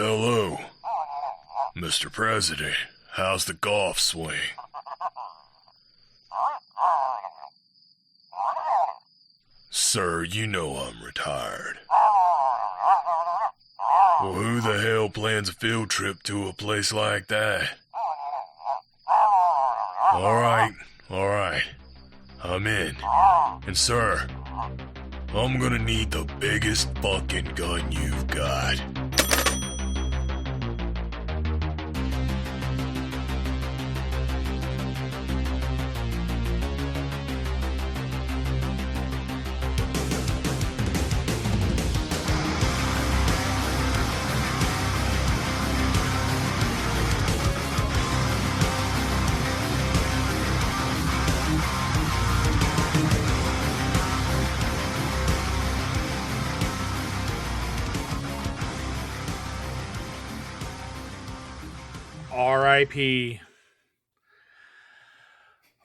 Hello, Mr. President. How's the golf swing? Sir, you know I'm retired. Well, who the hell plans a field trip to a place like that? Alright. I'm in. And sir, I'm gonna need the biggest fucking gun you've got.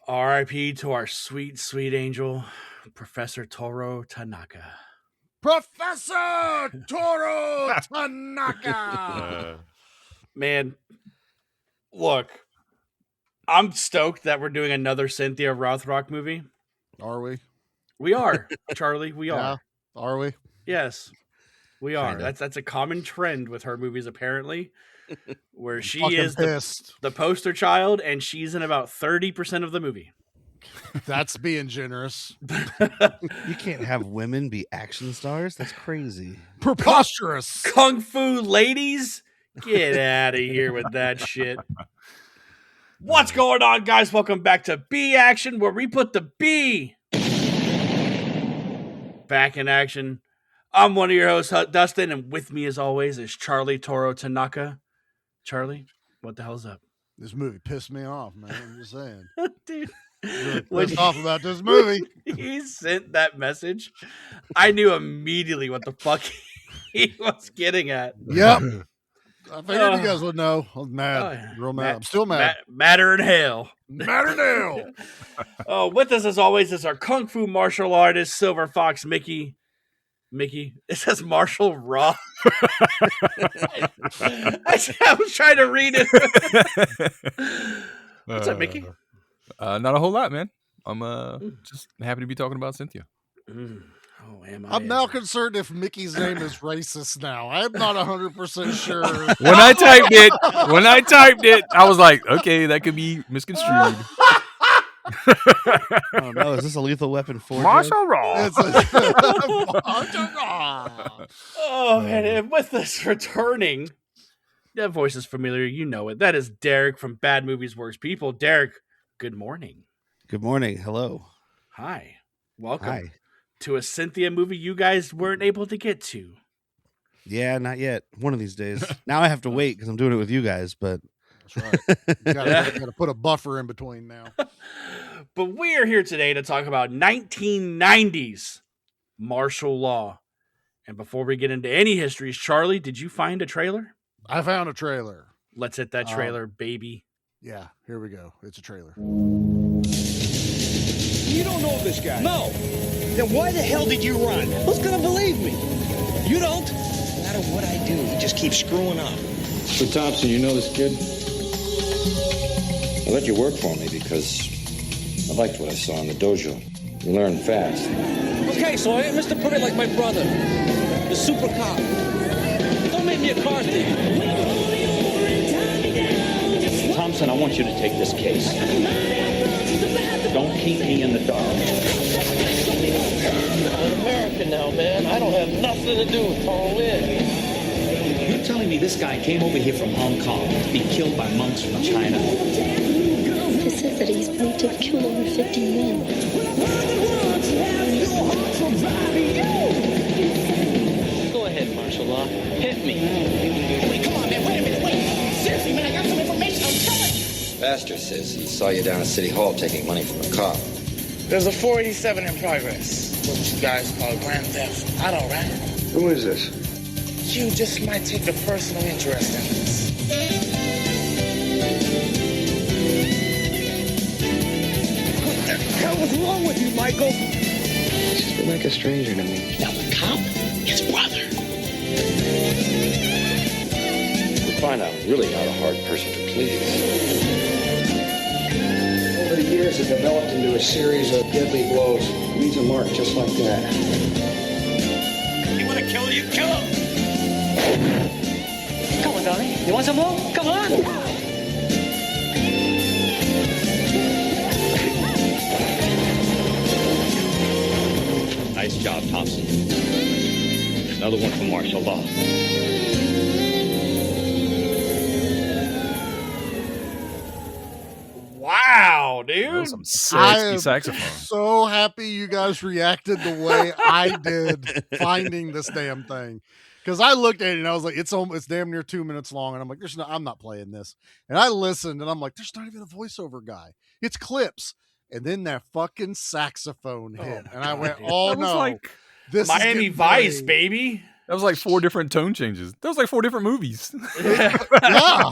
R.I.P. to our sweet, sweet angel, Professor TORU Tanaka. Professor TORU Tanaka! Man, look, I'm stoked that we're doing another Cynthia Rothrock movie. Are we? We are, Charlie. We are. Are we? Yes, we are. Kinda. That's a common trend with her movies, apparently, where she Fucking is the poster child, and she's in about 30% of the movie. That's being generous. You can't have women be action stars. That's crazy. Preposterous. Kung Fu ladies, get out of here with that shit. What's going on, guys? Welcome back to B Action, where we put the B back in action. I'm one of your hosts, Dustin, and with me, as always, is Charlie TORU Tanaka. Charlie, what the hell's up? This movie pissed me off, man. I'm just saying. Dude, Really pissed off about this movie. He sent that message, I knew immediately what the fuck he was getting at. Yep. I figured you guys would know. I was mad. Oh, yeah. Real mad. I'm still mad. Madder in hell. Madder now. With us, as always, is our Kung Fu martial artist, Silver Fox Mickey. Mickey, it says Marshall Raw. I was trying to read it. What's up, Mickey? Not a whole lot, man. I'm just happy to be talking about Cynthia. Oh, am I? I'm now concerned if Mickey's name is racist now. I'm not 100% sure. When I typed it, I was like, okay, that could be misconstrued. Oh no, is this a Lethal Weapon 4? Marshall Raw. Oh, and with us returning, that voice is familiar. You know it. That is Derek from Bad Movies Worst People. Derek, good morning. Good morning. Hello. Hi. Welcome Hi. to a Cynthia movie you guys weren't able to get to. Yeah, not yet. One of these days. Now I have to wait because I'm doing it with you guys, but That's right. You gotta put a buffer in between now. But we are here today to talk about 1990s martial law. And before we get into any histories, Charlie, did you find a trailer? I found a trailer. Let's hit that trailer, baby. Yeah, here we go. It's a trailer. You don't know this guy. No. Then why the hell did you run? Who's gonna believe me? You don't. No matter what I do, he just keeps screwing up. So Thompson, you know this kid? I let you work for me because I liked what I saw in the dojo. You learn fast. Okay, so I ain't Mr. Pretty like my brother, the super cop. Don't make me a car thief. Thompson, I want you to take this case. Don't keep me in the dark. I'm an American now, man. I don't have nothing to do with Paul Lynn. You're telling me this guy came over here from Hong Kong to be killed by monks from China? He says that he's believed to have killed over 50 men. Go ahead, martial law. Hit me. Wait, come on, man. Wait a minute. Wait. Seriously, man, I got some information. I'm telling. Pastor says he saw you down at City Hall taking money from a cop. The's a 487 in progress. What you guys call grand theft. I don't, right? Who is this? You just might take a personal interest in this. What the hell was wrong with you, Michael? She's been like a stranger to me. Now the cop, his brother. find I'm really not a hard person to please. Over the years, it developed into a series of deadly blows. Leaves a mark just like that. You want to kill you? Kill him! Come on, darling. You want some more? Come on! Nice job, Thompson. Another one for martial law. Wow, dude. That was some I sexy am saxophone. so happy you guys reacted the way I did finding this damn thing. Because I looked at it and I was like, it's damn near 2 minutes long. And I'm like, I'm not playing this. And I listened and I'm like, there's not even a voiceover guy. It's clips. And then that fucking saxophone hit. And I went, oh That was no. like This is Miami getting Vice, played. baby. That was like 4 different tone changes. That was like 4 different movies. Yeah. Yeah.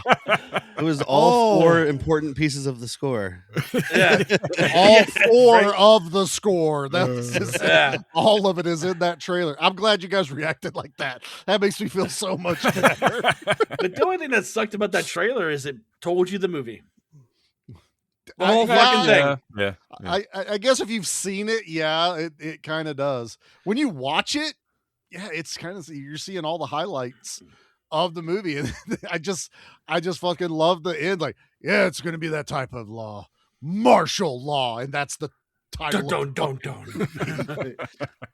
It was all Oh. 4 important pieces of the score. Yeah. All 4 Right. of the score. That's just, Yeah. all of it is in that trailer. I'm glad you guys reacted like that. That makes me feel so much better. But the only thing that sucked about that trailer is it told you the movie. The whole yeah, fucking thing. Yeah. I guess if you've seen it, yeah, it kind of does. When you watch it, yeah, it's kind of, you're seeing all the highlights of the movie, and I just fucking love the end. Like, yeah, it's going to be that type of law, martial law, and that's the title. Dun.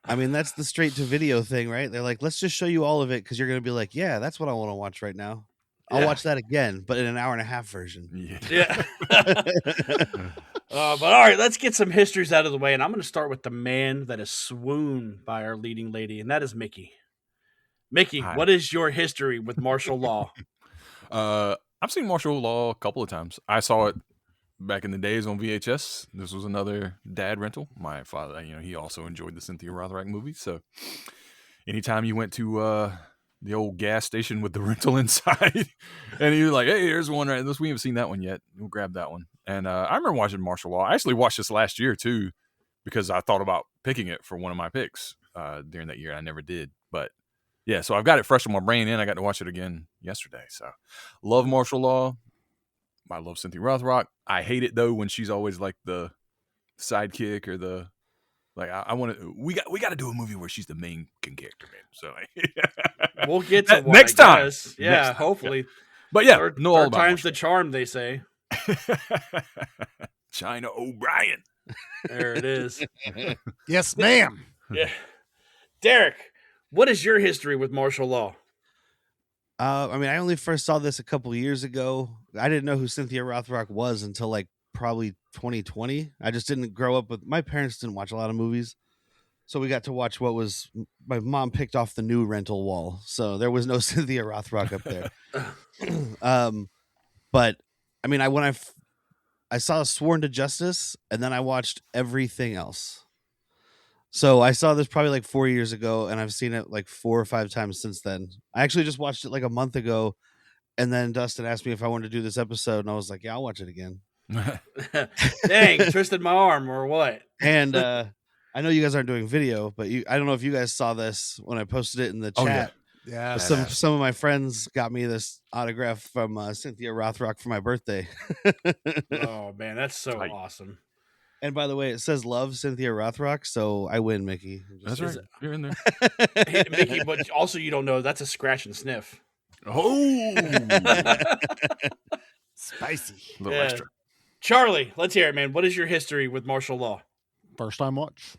I mean, that's the straight to video thing, right? They're like, let's just show you all of it because you're going to be like, yeah, that's what I want to watch right now. I'll Yeah. watch that again, but in an hour and a half version. Yeah. But all right, let's get some histories out of the way. And I'm going to start with the man that is swooned by our leading lady, and that is Mickey. Mickey, Hi. what is your history with martial law? I've seen martial law a couple of times. I saw it back in the days on VHS. This was another dad rental. My father, he also enjoyed the Cynthia Rothrock movies. So anytime you went to the old gas station with the rental inside, and he was like, "Hey, here's one right this. We haven't seen that one yet. We'll grab that one." And I remember watching martial law. I actually watched this last year too, because I thought about picking it for one of my picks during that year. I never did, but yeah. So I've got it fresh in my brain, and I got to watch it again yesterday. So love martial law. I love Cynthia Rothrock. I hate it though when she's always like the sidekick or the. Like I want to, we got to do a movie where she's the main character, man. So We'll get to one, next I time. guess. Yeah, hopefully. But yeah, third know all about time's the charm, they say. China O'Brien. There it is. Yes, ma'am. Yeah, Derek, what is your history with martial law? I mean, I only first saw this a couple years ago. I didn't know who Cynthia Rothrock was until like probably 2020. I just didn't grow up with, my parents didn't watch a lot of movies. So we got to watch what was, my mom picked off the new rental wall. So there was no Cynthia Rothrock up there. But I mean, I saw Sworn to Justice and then I watched everything else. So I saw this probably like 4 years ago and I've seen it like 4 or 5 times since then. I actually just watched it like a month ago. And then Dustin asked me if I wanted to do this episode. And I was like, yeah, I'll watch it again. Dang, twisted my arm or what? And I know you guys aren't doing video, but I don't know if you guys saw this when I posted it in the chat. Oh, yeah. Yeah. But some of my friends got me this autograph from Cynthia Rothrock for my birthday. Oh man, that's so awesome. And by the way, it says love Cynthia Rothrock, so I win, Mickey. That's right. You're in there. Hey, Mickey, but also you don't know that's a scratch and sniff. Oh, Spicy. a little extra. Charlie, let's hear it, man. What is your history with martial law? First time watch.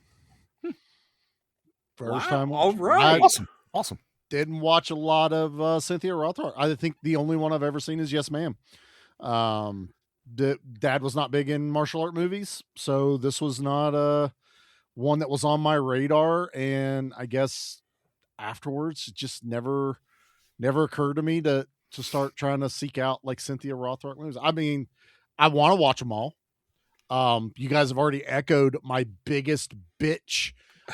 First Wow, time watch. all right. Awesome. Didn't watch a lot of Cynthia Rothrock. I think the only one I've ever seen is Yes Ma'am. Dad was not big in martial art movies, so this was not one that was on my radar. And I guess afterwards, it just never occurred to me to start trying to seek out like Cynthia Rothrock movies. I mean, I want to watch them all. You guys have already echoed my biggest bitch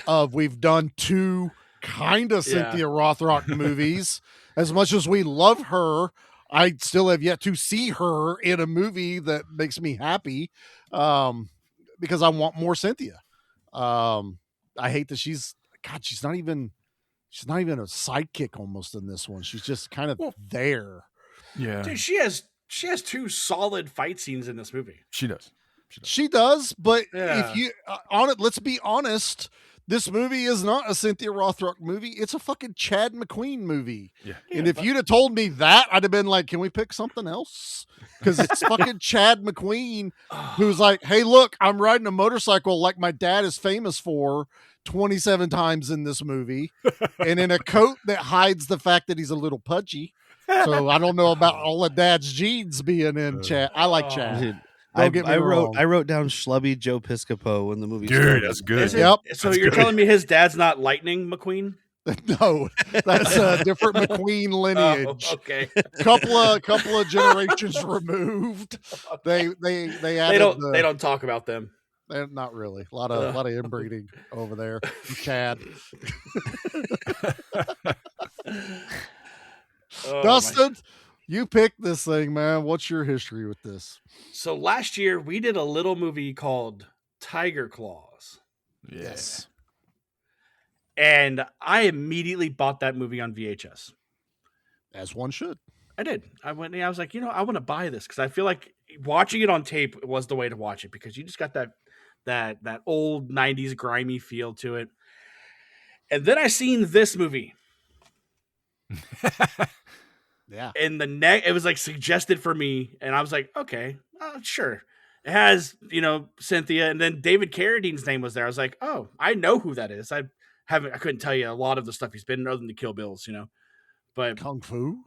of we've done 2 kind of Cynthia Rothrock movies. As much as we love her, I still have yet to see her in a movie that makes me happy, because I want more Cynthia. I hate that she's not even a sidekick almost in this one. She's just kind of there. Yeah, Dude, she has 2 solid fight scenes in this movie. she does. She does, but Yeah. if you on it, let's be honest. This movie is not a Cynthia Rothrock movie. It's a fucking Chad McQueen movie. Yeah. And if you'd have told me that, I'd have been like, can we pick something else? Because it's fucking Chad McQueen who's like, hey, look, I'm riding a motorcycle like my dad is famous for 27 times in this movie. And in a coat that hides the fact that he's a little pudgy. So I don't know about all of dad's genes being in Chad. I like Chad. Dude, Don't get me wrong. I wrote down Schlubby Joe Piscopo when the movie Dude, started. that's good. Yep. So That's you're good. telling me his dad's not Lightning McQueen? No, that's a different McQueen lineage. Oh, okay. Couple of generations removed. They added They don't talk about them. not really. A lot of inbreeding over there. Chad. Oh, Dustin, you picked this thing, man. What's your history with this? So last year we did a little movie called Tiger Claws. Yes. And I immediately bought that movie on VHS. As one should. I did. I was like, I want to buy this because I feel like watching it on tape was the way to watch it because you just got that old 90s grimy feel to it. And then I seen this movie. Yeah. And it was like suggested for me, and I was like, okay, sure. It has, Cynthia, and then David Carradine's name was there. I was like, oh, I know who that is. I couldn't tell you a lot of the stuff he's been in other than the Kill Bills, but Kung Fu.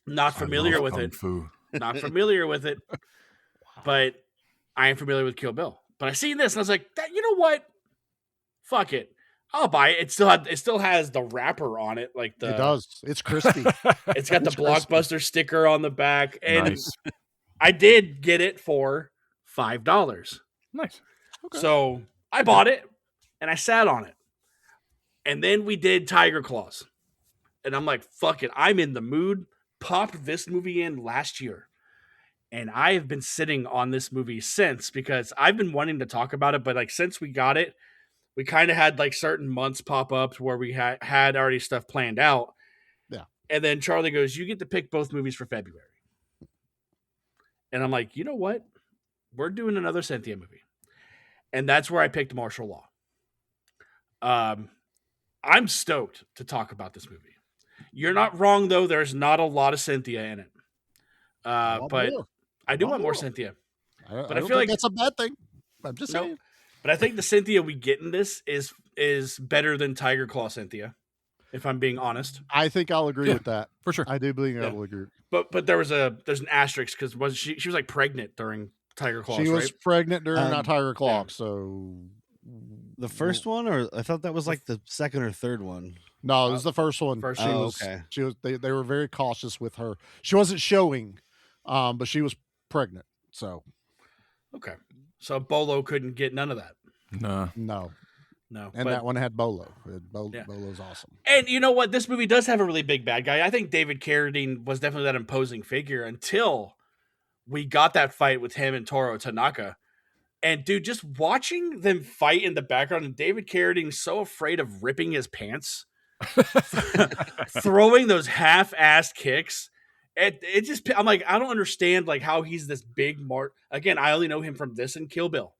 not familiar with it. Fu. Not familiar with it, but I am familiar with Kill Bill. But I seen this and I was like, you know what? Fuck it. I'll buy it. It still has the wrapper on it, like It does. It's crispy. It's got the It's crispy. Blockbuster sticker on the back, and Nice. I did get it for $5. Nice. Okay. So I bought it and I sat on it, and then we did Tiger Claws, and I'm like, fuck it, I'm in the mood. Popped this movie in last year, and I have been sitting on this movie since because I've been wanting to talk about it, but like since we got it. We kind of had like certain months pop up where we had already stuff planned out. Yeah. And then Charlie goes, you get to pick both movies for February. And I'm like, you know what? We're doing another Cynthia movie. And that's where I picked Martial Law. I'm stoked to talk about this movie. You're not wrong, though. There's not a lot of Cynthia in it. But more. I do I want more more. Cynthia. I I don't feel think like- that's a bad thing. I'm just Nope. saying. But I think the Cynthia we get in this is better than Tiger Claw Cynthia, if I'm being honest. I think I'll agree Yeah. with that. For sure. I do believe I Yeah. will agree. But there's an asterisk because she was like pregnant during Tiger Claws, She was right? pregnant during that Tiger Claw, yeah. so The first one, or I thought that was like the second or third one. no, it was the first one. First She one. Oh, was, okay. She was. They were very cautious with her. She wasn't showing, but she was pregnant. So Okay. So Bolo couldn't get none of that. Nah. no, No. and but- that one had Bolo. Yeah. Bolo's awesome. And you know what? This movie does have a really big bad guy. I think David Carradine was definitely that imposing figure until we got that fight with him and Toru Tanaka. And dude, just watching them fight in the background, and David Carradine's so afraid of ripping his pants, throwing those half-assed kicks. It just, I'm like, I don't understand like how he's this big Again, I only know him from this and Kill Bill.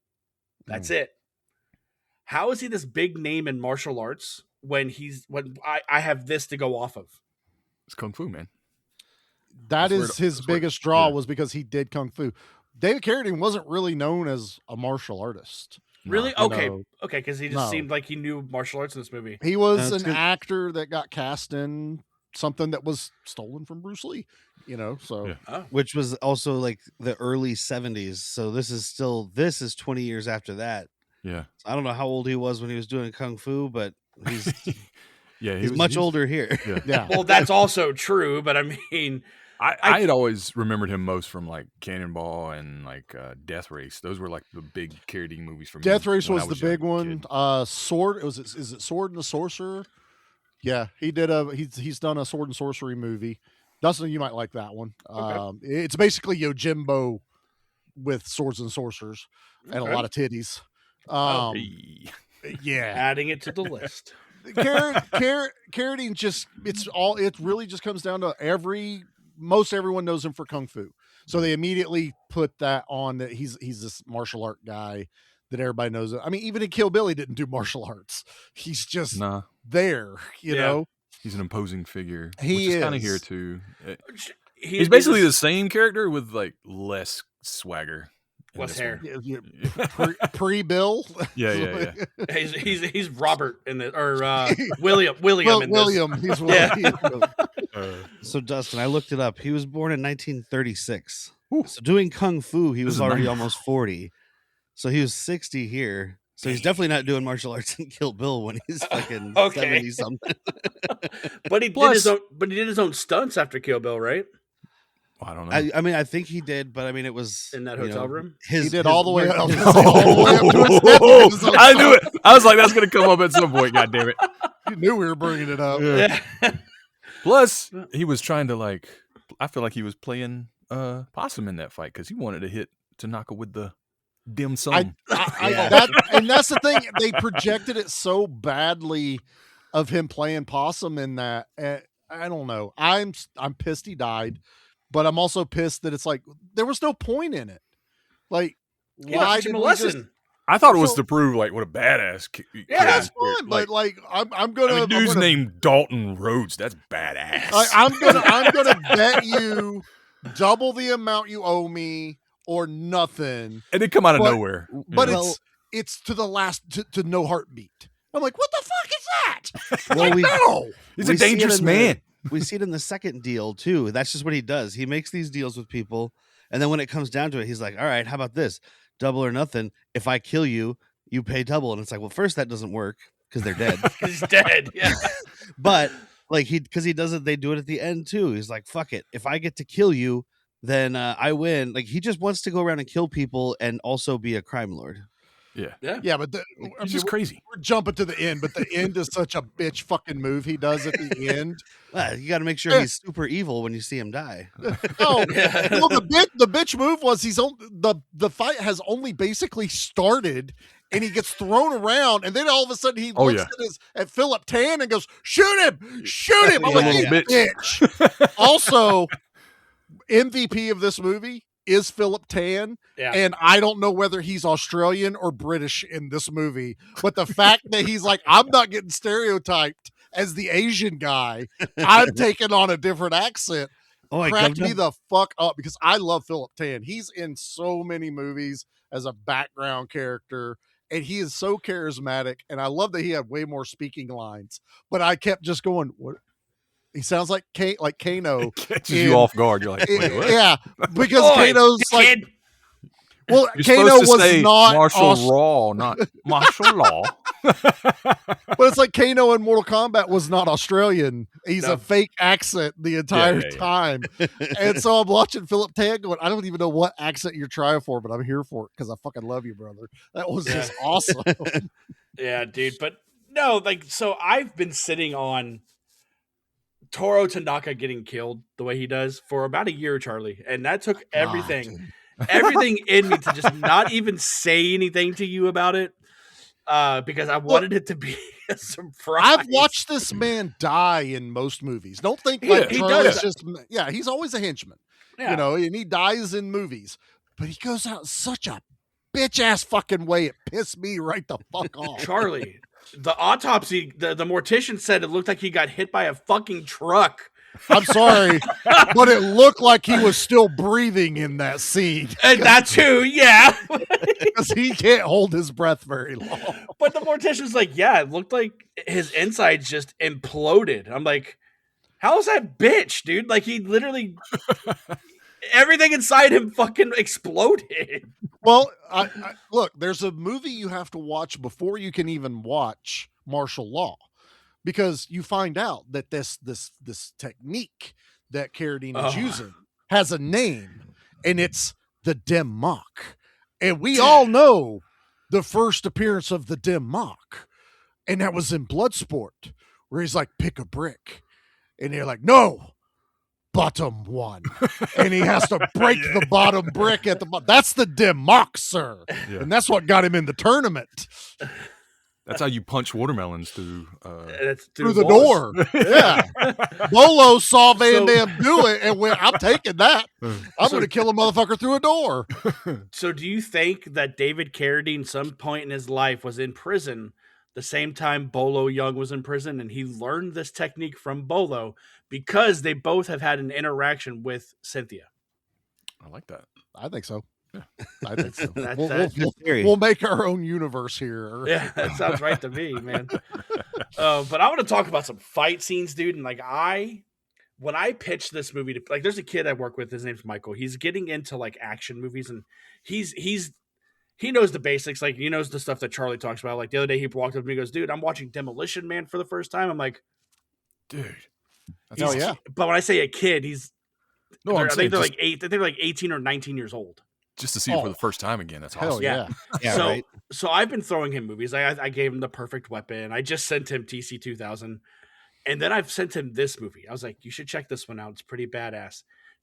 That's it. How is he this big name in martial arts when I have this to go off of? It's Kung Fu, man. That That's where is it- his that's where- biggest draw yeah. was because he did Kung Fu. David Carradine wasn't really known as a martial artist. Really? No. Okay. No. Okay, because he just No. seemed like he knew martial arts in this movie. He was That's an good. actor that got cast in something that was stolen from Bruce Lee. So Yeah. Oh. Which was also like the early 70s. So this is 20 years after that. Yeah. I don't know how old he was when he was doing Kung Fu, but he's Yeah. he's much older here. Yeah. yeah. Well, that's also true, but I mean, I had always remembered him most from like Cannonball and like Death Race. Those were like the big Carradine movies for me. Death Race when was I the young big one. kid. Sword. Is it Sword and the Sorcerer? Yeah, he did he's done a sword and sorcery movie. Dustin, you might like that one. Okay. It's basically Yojimbo with swords and sorcerers and a Okay. lot of titties. Hey. Yeah, adding it to the list. Carradine just it really just comes down to every most everyone knows him for Kung Fu. So they immediately put that on that he's this martial art guy that everybody knows. I mean, even in Kill Bill, he didn't do martial arts. He's just there, you know. He's an imposing figure. He which is kind of is. here too. He's basically the same character with like less swagger. Less hair. Pre-Bill. Yeah. He's Robert in the William in this. William. He's William. So Dustin, I looked it up. He was born in 1936. So doing Kung Fu, he was already almost 40. So he was 60 here. So he's definitely not doing martial arts in Kill Bill when he's fucking 70 something. But he did his own stunts after Kill Bill, right? I don't know. I mean, I think he did, but I mean, it was in that hotel room. He did all the way up. I knew it. I was like, that's going to come up at some point. God damn it! You knew we were bringing it up. Yeah. Plus, he was trying to I feel like he was playing possum in that fight because he wanted to hit Tanaka with the dim sum. And that's the thing. They projected it so badly of him playing possum in that. I don't know. I'm pissed he died. But I'm also pissed that it's like there was no point in it. Like, why did we just? I thought it was to prove what a badass. That's fun. But I'm gonna. Dude's named Dalton Rhodes. That's badass. I'm gonna bet you double the amount you owe me or nothing. And they come out of nowhere. But it's to the last to no heartbeat. I'm like, what the fuck is that? Well, no, he's a dangerous man. We see it in the second deal too. That's just what he does. He makes these deals with people, and then when it comes down to it, he's like, "All right, how about this? Double or nothing. If I kill you, you pay double." And it's like, well, first that doesn't work because they're dead. He's dead. Yeah. But because he does it, they do it at the end too. He's like, "Fuck it. If I get to kill you, then I win." Like he just wants to go around and kill people and also be a crime lord. Yeah. But it's just crazy. We're jumping to the end, but the end is such a bitch fucking move he does at the end. You got to make sure he's super evil when you see him die. Well, the bitch move was the fight has only basically started, and he gets thrown around, and then all of a sudden he looks at Philip Tan and goes, "Shoot him! I'm like, bitch. Also, MVP of this movie is Philip Tan, and I don't know whether he's Australian or British in this movie, but the fact that he's like, I'm not getting stereotyped as the Asian guy, I'm taking on a different accent, cracked me the fuck up because I love Philip Tan. He's in so many movies as a background character, and he is so charismatic, and I love that he had way more speaking lines, but I kept just going, what? He sounds like Kano. Catches you off guard. You're like, wait, what? Yeah, because Kano's like, well, You're Kano was say not martial law, not martial law. But it's like Kano in Mortal Kombat was not Australian. He's a fake accent the entire time. And so I'm watching Philip Tan going, I don't even know what accent you're trying for, but I'm here for it because I fucking love you, brother. That was just awesome. Yeah, dude. But no, so I've been sitting on Toru Tanaka getting killed the way he does for about a year, Charlie, and that took everything in me to just not even say anything to you about it because I wanted it to be a surprise. I've watched this man die in most movies. Don't think he Charlie's does. He's always a henchman, you know, and he dies in movies, but he goes out in such a bitch ass fucking way. It pissed me right the fuck off, Charlie. The autopsy, the mortician said it looked like he got hit by a fucking truck. I'm sorry, but it looked like he was still breathing in that scene. And that too, yeah. Because he can't hold his breath very long. But the mortician's like, yeah, it looked like his insides just imploded. I'm like, how is that bitch, dude? Like he literally... everything inside him fucking exploded. Well, look, there's a movie you have to watch before you can even watch martial law, because you find out that this technique that Carradine is using has a name, and it's the dim mock. And we all know the first appearance of the dim mock, and that was in Bloodsport, where he's like, pick a brick, and they're like, no. Bottom one, and he has to break the bottom brick at the bottom. That's the dim mock, sir, and that's what got him in the tournament. That's how you punch watermelons through. That's through the walls. door. Yeah. Bolo saw Van So- Damme do it and went, I'm taking that. I'm So- going to kill a motherfucker through a door. So do you think that David Carradine, some point in his life, was in prison the same time Bolo Young was in prison, and he learned this technique from Bolo because they both have had an interaction with Cynthia? I like that. I think so. I think so. That- We'll make our own universe here. Yeah, that sounds right to me, man. But I want to talk about some fight scenes, dude. And like when I pitched this movie to, like, there's a kid I work with. His name's Michael. He's getting into like action movies, and he knows the basics. Like, he knows the stuff that Charlie talks about. Like, the other day he walked up to me and goes, "Dude, I'm watching Demolition Man for the first time." I'm like, dude. Oh yeah. But when I say a kid, I I'm think saying they're just- like 8. I think they're like 18 or 19 years old. Just to see it for the first time again. That's Hell awesome. yeah. Yeah, so, right. so I've been throwing him movies. I gave him The Perfect Weapon. I just sent him TC 2000. And then I've sent him this movie. I was like, you should check this one out. It's pretty badass.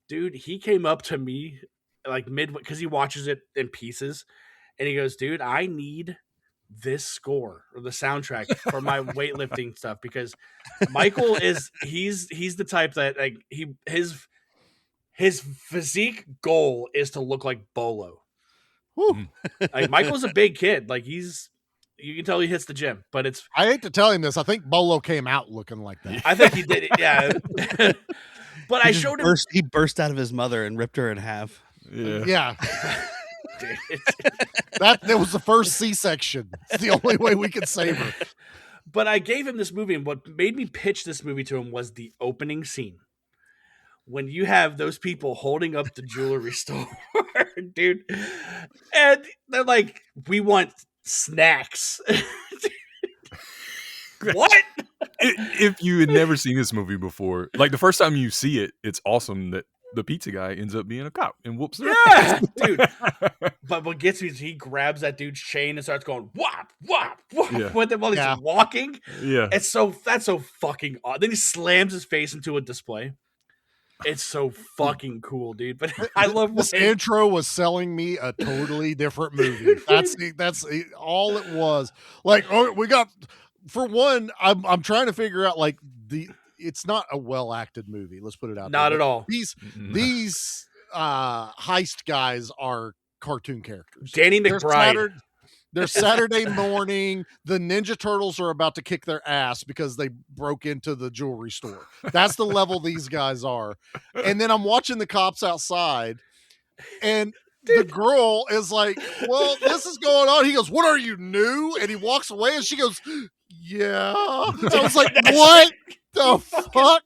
Dude, he came up to me like because he watches it in pieces. And he goes, dude, I need this score or the soundtrack for my weightlifting stuff, because Michael he's the type that like his physique goal is to look like Bolo. Like, Michael's a big kid. Like, you can tell he hits the gym, but I hate to tell him this. I think Bolo came out looking like that. I think he did it. Yeah. But I showed him. He burst out of his mother and ripped her in half. Yeah. That was the first C-section. It's the only way we could save her. But I gave him this movie, and what made me pitch this movie to him was the opening scene. When you have those people holding up the jewelry store, dude, and they're like, "We want snacks." What? If you had never seen this movie before, like the first time you see it, it's awesome that the pizza guy ends up being a cop and whoops their Yeah, dude. But what gets me is he grabs that dude's chain and starts going whop, whop, whop Yeah. with him while he's walking. Yeah. That's so fucking odd. Then he slams his face into a display. It's so fucking cool, dude. But I love this intro was selling me a totally different movie. That's all it was. Like, oh, we got, for one, I'm trying to figure out, like, it's not a well acted movie. Let's put it out. Not there. at all. These heist guys are cartoon characters. Danny McBride. They're Saturday morning. The Ninja Turtles are about to kick their ass because they broke into the jewelry store. That's the level these guys are. And then I'm watching the cops outside, and the girl is like, "Well, this is going on." He goes, "What are you, new?" And he walks away, and she goes, "Yeah." I was like, "What the fuck?"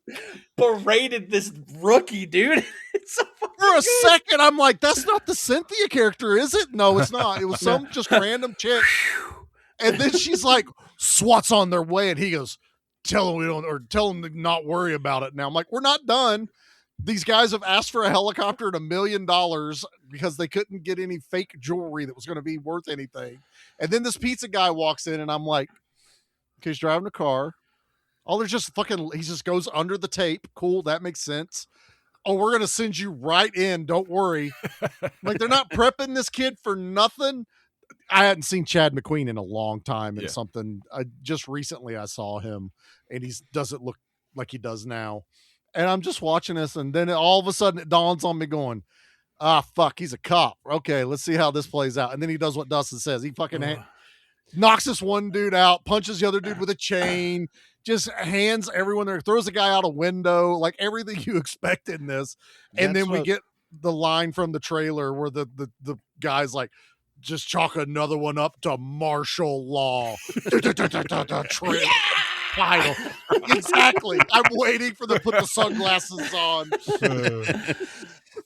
Berated this rookie, dude. It's so For a second, I'm like, that's not the Cynthia character, is it? No, it's not. It was some just random chick. And then she's like, SWAT's on their way. And he goes, tell them to not worry about it. Now I'm like, we're not done. These guys have asked for a helicopter and $1 million because they couldn't get any fake jewelry that was going to be worth anything. And then this pizza guy walks in, and I'm like, okay, he's driving a car. Oh, there's just he just goes under the tape. Cool. That makes sense. Oh, we're going to send you right in. Don't worry. Like, they're not prepping this kid for nothing. I hadn't seen Chad McQueen in a long time, and something just recently I saw him, and he doesn't look like he does now. And I'm just watching this, and then all of a sudden it dawns on me going, fuck, he's a cop. Okay, let's see how this plays out. And then he does what Dustin says. He fucking knocks this one dude out, punches the other dude with a chain, just hands everyone there, throws the guy out a window, like everything you expect in this. And then we get the line from the trailer where the guy's like, just chalk another one up to martial law. Title. Exactly. I'm waiting for them to put the sunglasses on.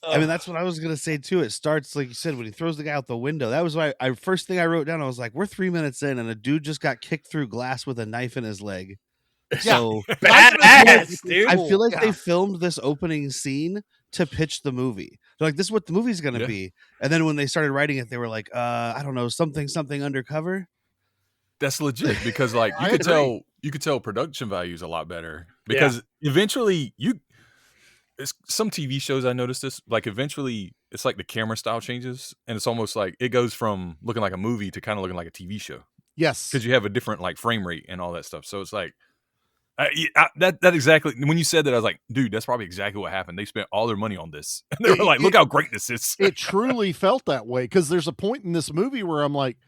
I mean, that's what I was gonna say too. It starts like you said when he throws the guy out the window. That was why first thing I wrote down. I was like, "We're 3 minutes in, and a dude just got kicked through glass with a knife in his leg." So badass, dude. I feel like they filmed this opening scene to pitch the movie. They're like, "This is what the movie's gonna be." And then when they started writing it, they were like, "I don't know, something undercover." That's legit because, like, you could tell production value is a lot better because eventually some TV shows I noticed this, like, eventually it's like the camera style changes and it's almost like it goes from looking like a movie to kind of looking like a TV show. Yes, because you have a different like frame rate and all that stuff. So it's like that exactly. When you said that, I was like, dude, that's probably exactly what happened. They spent all their money on this, and they were like, look how great this is. It truly felt that way, because there's a point in this movie where I'm like,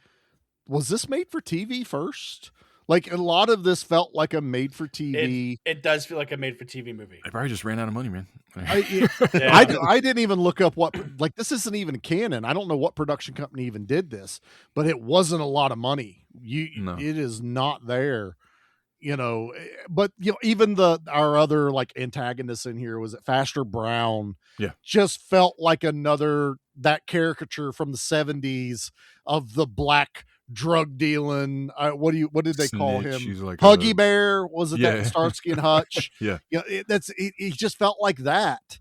was this made for TV first? Like, a lot of this felt like a made for TV. It does feel like a made for TV movie. They probably just ran out of money, man. I didn't even look up like, this isn't even canon. I don't know what production company even did this, but it wasn't a lot of money. It is not there, but even our other like antagonists in here, was it Faster Brown? Yeah. Just felt like that caricature from the 70s of the black drug dealing. What did they call him? Like Huggy Bear? Was it that Starsky and Hutch? Yeah. He just felt like that.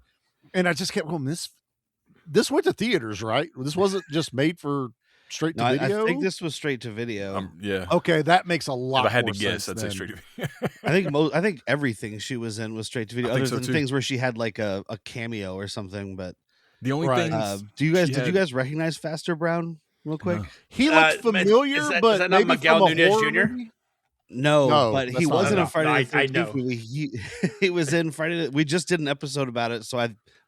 And I just kept going, this went to theaters, right? This wasn't just made for straight to video. I think this was straight to video. Yeah. Okay, that makes a lot. If I had more to guess, sense I'd say straight to I video. think everything she was in was straight to video, other than things where she had like a cameo or something. But the only thing, did you guys recognize Faster Brown real quick? He looked familiar, but is that not maybe Miguel from a Nunez horror Jr.? movie? No, but he wasn't in Friday the 13th. I know. movie. He was in Friday. We just did an episode about it,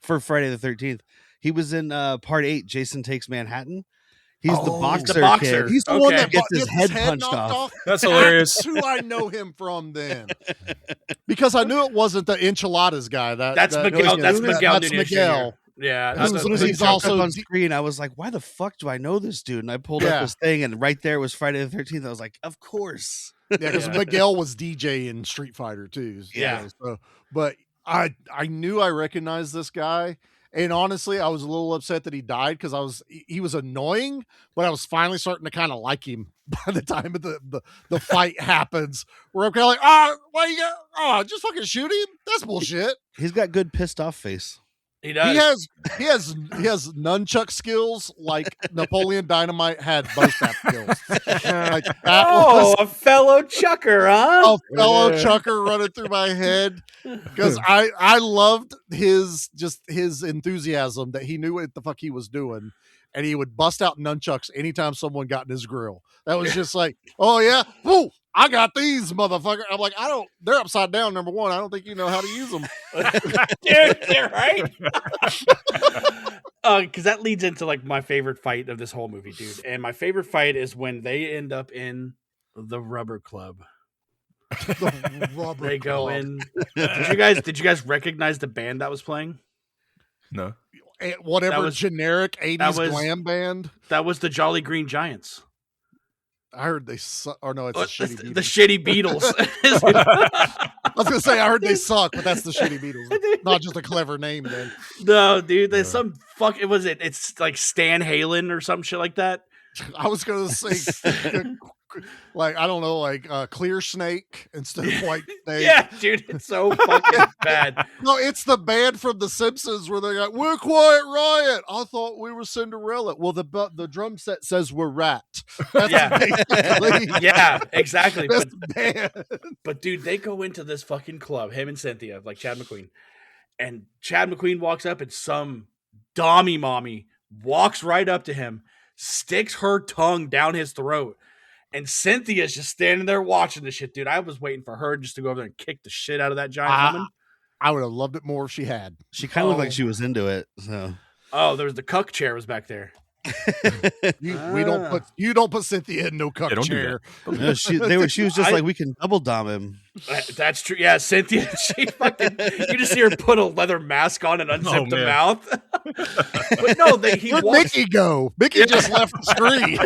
for Friday the 13th. He was in Part 8. Jason Takes Manhattan. He's the boxer kid. He's the one that gets his head punched off. That's hilarious. That's who I know him from then, because I knew it wasn't the enchiladas guy. That's Miguel. That's Miguel. Yeah, as soon as he's also on screen, I was like, "Why the fuck do I know this dude?" And I pulled up this thing, and right there was Friday the 13th. I was like, "Of course." Yeah, because Miguel was DJ in Street Fighter too. Yeah. So, but I knew I recognized this guy. And honestly, I was a little upset that he died, because he was annoying, but I was finally starting to kind of like him by the time of the fight happens, where I'm kind of like, why you got, just fucking shoot him? That's bullshit. He's got good pissed off face. He does. He has nunchuck skills like Napoleon Dynamite had bow staff skills. Like a fellow chucker, huh? A fellow chucker running through my head, because I loved his enthusiasm that he knew what the fuck he was doing, and he would bust out nunchucks anytime someone got in his grill. That was just like, oh yeah, woo, I got these, motherfucker. I'm like, they're upside down, number one. I don't think you know how to use them. Dude, they're right. Because that leads into like my favorite fight of this whole movie, dude. And my favorite fight is when they end up in the Rubber Club. They go in. Did you guys recognize the band that was playing? No. Whatever generic 80s glam band. That was the Jolly Green Giants. I heard they suck. Or no, it's the Shitty Beatles. I was gonna say I heard they suck, but that's the Shitty Beatles. Not just a clever name, then. No, dude, there's some fuck. It's like Stan Halen or some shit like that. I was gonna say like, I don't know, like Clear Snake instead of White Snake. Yeah, dude, it's so fucking bad. No, it's the band from The Simpsons where they're like, "We're Quiet Riot. I thought we were Cinderella." Well, the drum set says we're Rat. That's yeah, exactly. But dude, they go into this fucking club, him and Cynthia, like Chad McQueen, and Chad McQueen walks up, and some dommy mommy walks right up to him, sticks her tongue down his throat. And Cynthia's just standing there watching the shit, dude. I was waiting for her just to go over there and kick the shit out of that giant woman. I would have loved it more if she had. She kind of looked like she was into it. So. Oh, there was the cuck chair was back there. You don't put Cynthia in no cuck chair. No, she was just like, we can double dom him. That's true. Yeah, Cynthia. She fucking. You just see her put a leather mask on and unzip the mouth. But no, Where'd Mickey go? Mickey just left the screen.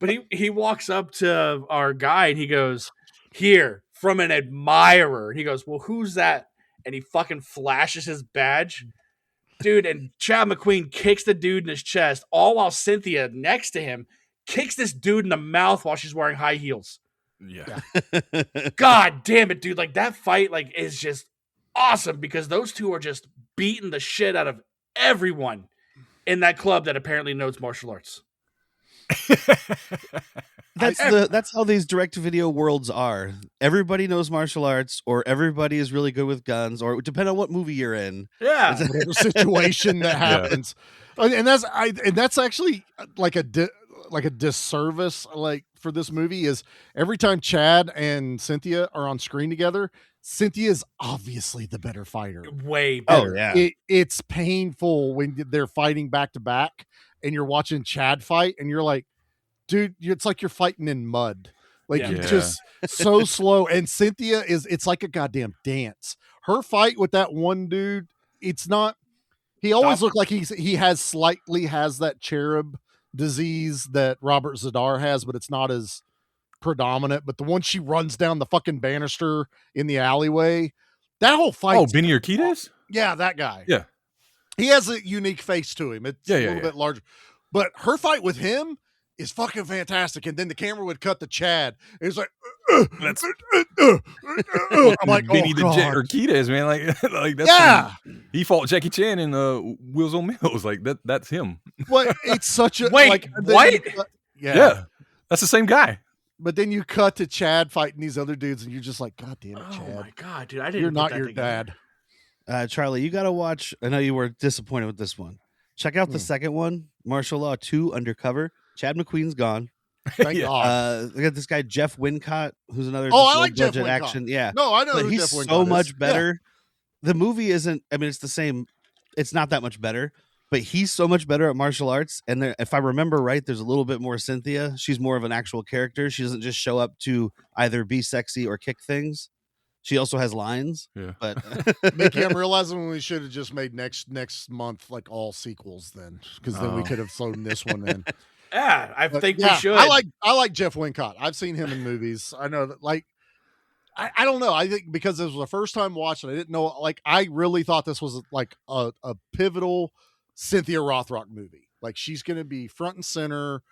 But he walks up to our guy and he goes, "Here from an admirer." And he goes, "Well, who's that?" And he fucking flashes his badge. Dude, and Chad McQueen kicks the dude in his chest, all while Cynthia next to him kicks this dude in the mouth while she's wearing high heels. Yeah. God damn it, dude. Like, that fight is just awesome because those two are just beating the shit out of everyone in that club that apparently knows martial arts. That's how these direct-to-video worlds are. Everybody knows martial arts, or everybody is really good with guns, or depending on what movie you're in. Yeah, whatever situation that happens, and that's actually like like a disservice like for this movie is every time Chad and Cynthia are on screen together, Cynthia is obviously the better fighter. Way better. Oh yeah. It's painful when they're fighting back to back and you're watching Chad fight and you're like, dude, it's like you're fighting in mud. Like you just so slow. And Cynthia it's like a goddamn dance. Her fight with that one dude, it's not. He always looked like he has that cherub disease that Robert Zadar has, but it's not as predominant. But the one she runs down the fucking banister in the alleyway, that whole fight. Oh, Benny Urquidez? Yeah, that guy. Yeah. He has a unique face to him. It's a little bit larger. But her fight with him is fucking fantastic. And then the camera would cut to Chad. And it's like, that's I'm like, Benny oh, God. Urquidez, man. Like that's he fought Jackie Chan in Wheels on Mills. Like that's him. What? It's such a wait. Like, what? Yeah, that's the same guy. But then you cut to Chad fighting these other dudes, and you're just like, God damn it, Chad! Oh my God, dude! I didn't. You're put not that your together. dad. Charlie, you got to watch. I know you were disappointed with this one. Check out the second one, Martial Law 2 Undercover. Chad McQueen's gone. Thank God. We got this guy Jeff Wincott, who's another. Oh, I like Jeff Wincott. Action. Yeah, no, I know. But who he's Jeff so Wincott much is. better. The movie isn't. I mean, it's the same. It's not that much better, but he's so much better at martial arts. And there, if I remember right, there's a little bit more Cynthia. She's more of an actual character. She doesn't just show up to either be sexy or kick things. She also has lines. Yeah. But Mickey, I'm realizing we should have just made next month like all sequels then, because then we could have thrown this one in. Yeah, I think we should. I like Jeff Wincott. I've seen him in movies. I know that, like, I don't know. I think because it was the first time watching, I didn't know. Like, I really thought this was like a pivotal Cynthia Rothrock movie. Like, she's going to be front and center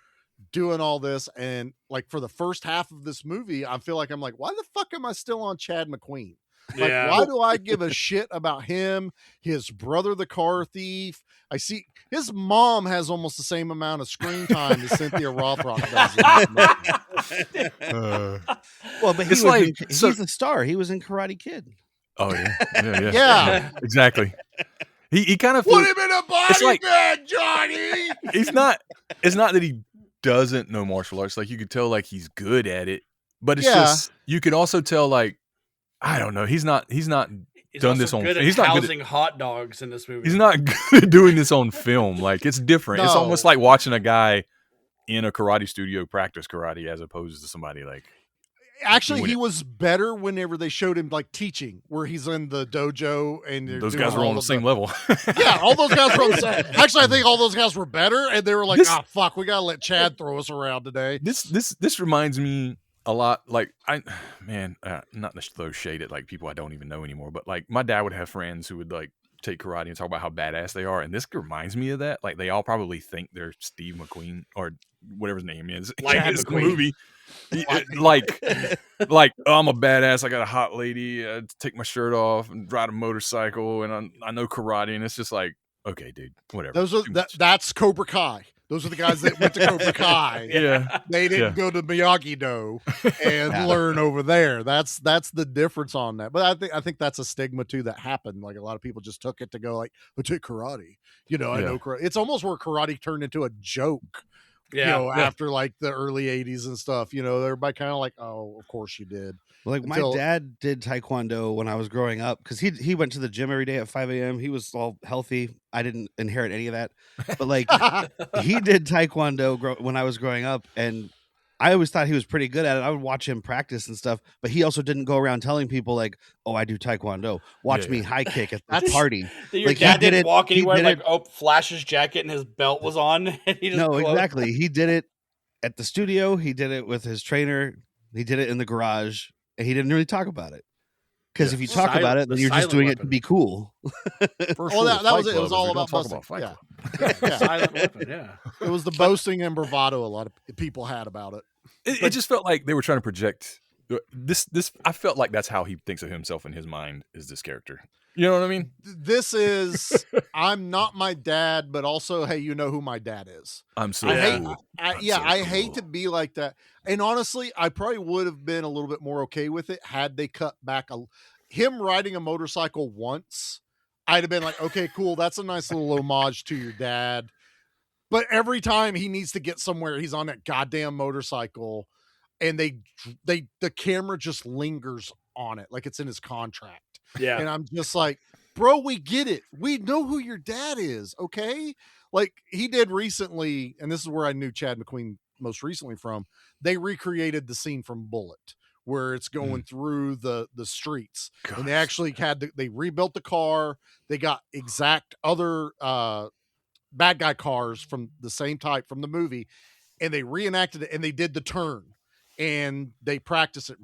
doing all this. And like for the first half of this movie, I feel like I'm like, why the fuck am I still on Chad McQueen? Like, why do I give a shit about him? His brother, the car thief. I see his mom has almost the same amount of screen time as Cynthia Rothrock does. Well, but he's a star. He was in Karate Kid. Oh yeah. Exactly. He kind of put him in a body bag, Johnny. It's not that he doesn't know martial arts. Like, you could tell like he's good at it, but it's just you could also tell like, I don't know, he's not done this on. He's not housing hot dogs in this movie. He's not good at doing this on film. Like, it's different. No. It's almost like watching a guy in a karate studio practice karate as opposed to somebody like. Actually, he was better whenever they showed him like teaching, where he's in the dojo and those guys were on the same level. Yeah, all those guys were on the same. Actually, I think all those guys were better, and they were like, fuck, we gotta let Chad throw us around today. This reminds me a lot, like not to throw shade at like people I don't even know anymore, but like my dad would have friends who would like take karate and talk about how badass they are, and this reminds me of that. Like, they all probably think they're Steve McQueen or whatever his name is in this movie. like oh, I'm a badass. I got a hot lady. Take my shirt off and ride a motorcycle, and I know karate. And it's just like, okay, dude, whatever. That's Cobra Kai. Those are the guys that went to Cobra Kai. Yeah, they didn't go to Miyagi-Do and learn over there. That's the difference on that. But I think that's a stigma too that happened. Like, a lot of people just took it to go like, I take karate. I know karate. It's almost where karate turned into a joke. After like the early 80s and stuff, everybody kind of like, oh, of course you did. Like, my dad did Taekwondo when I was growing up, because he went to the gym every day at 5 a.m. He was all healthy. I didn't inherit any of that. But like, he did Taekwondo when I was growing up, and I always thought he was pretty good at it. I would watch him practice and stuff, but he also didn't go around telling people like, oh, I do Taekwondo. Watch me high kick at the party. Your like, dad didn't walk anywhere like, flash his jacket and his belt was on. And he just exactly. He did it at the studio. He did it with his trainer. He did it in the garage, and he didn't really talk about it. Because if you talk about it, then you're just doing it to be cool. That was it. It was all about boasting. Silent weapon. Yeah. It was the boasting and bravado a lot of people had about it. It just felt like they were trying to project this. I felt like that's how he thinks of himself in his mind, is this character. You know what I mean? This is, I'm not my dad, but also, hey, you know who my dad is. I'm so cool. I hate to be like that. And honestly, I probably would have been a little bit more okay with it had they cut back him riding a motorcycle once. I'd have been like, okay, cool. That's a nice little homage to your dad. But every time he needs to get somewhere, he's on that goddamn motorcycle, and the camera just lingers on it like it's in his contract. Yeah. And I'm just like, bro, we get it. We know who your dad is, okay? Like he did recently, and this is where I knew Chad McQueen most recently from. They recreated the scene from Bullet, where it's going through the streets. Gosh. And they actually they rebuilt the car. They got exact other bad guy cars from the same type from the movie, and they reenacted it, and they did the turn, and they practice it,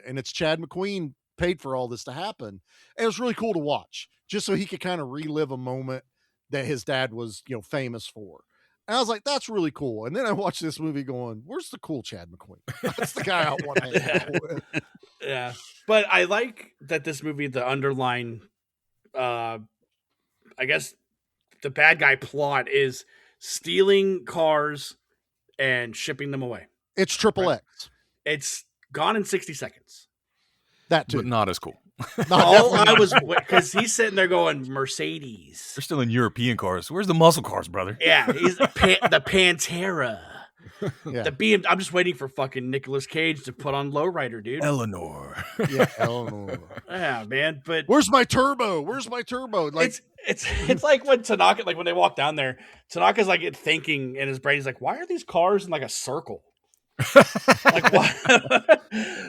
and it's Chad McQueen paid for all this to happen. And it was really cool to watch, just so he could kind of relive a moment that his dad was, famous for. And I was like, that's really cool. And then I watched this movie going, where's the cool Chad McQueen? That's the guy I want to hang out with. Yeah. But I like that this movie, the underlying, I guess the bad guy plot is stealing cars and shipping them away. It's Triple X. It's gone in 60 seconds. That too. But not as cool. All I was, because he's sitting there going, Mercedes. They're still in European cars. Where's the muscle cars, brother? Yeah, he's the Pantera. Yeah. The BM. I'm just waiting for fucking Nicolas Cage to put on Lowrider, dude. Eleanor. Yeah, Eleanor. Yeah, man. But where's my turbo? Where's my turbo? Like it's like when Tanaka, like when they walk down there, Tanaka's like thinking in his brain, he's like, why are these cars in like a circle? Like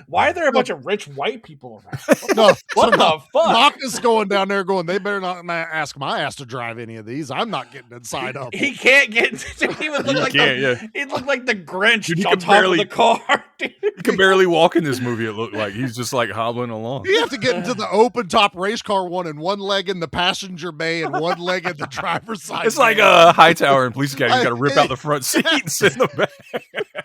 why are there a bunch of rich white people around? What the fuck? Tanaka's going down there going, they better not ask my ass to drive any of these. I'm not getting inside of them. He can't get into, he would look he looked like the Grinch Dude, on top of the car. Dude. He can barely walk in this movie, it looked like. He's just like hobbling along. You have to get into the open top race car one and one leg in the passenger bay and one leg in the driver's side. It's like a Hightower and Police Academy. You got to rip out the front seat and sit in the back.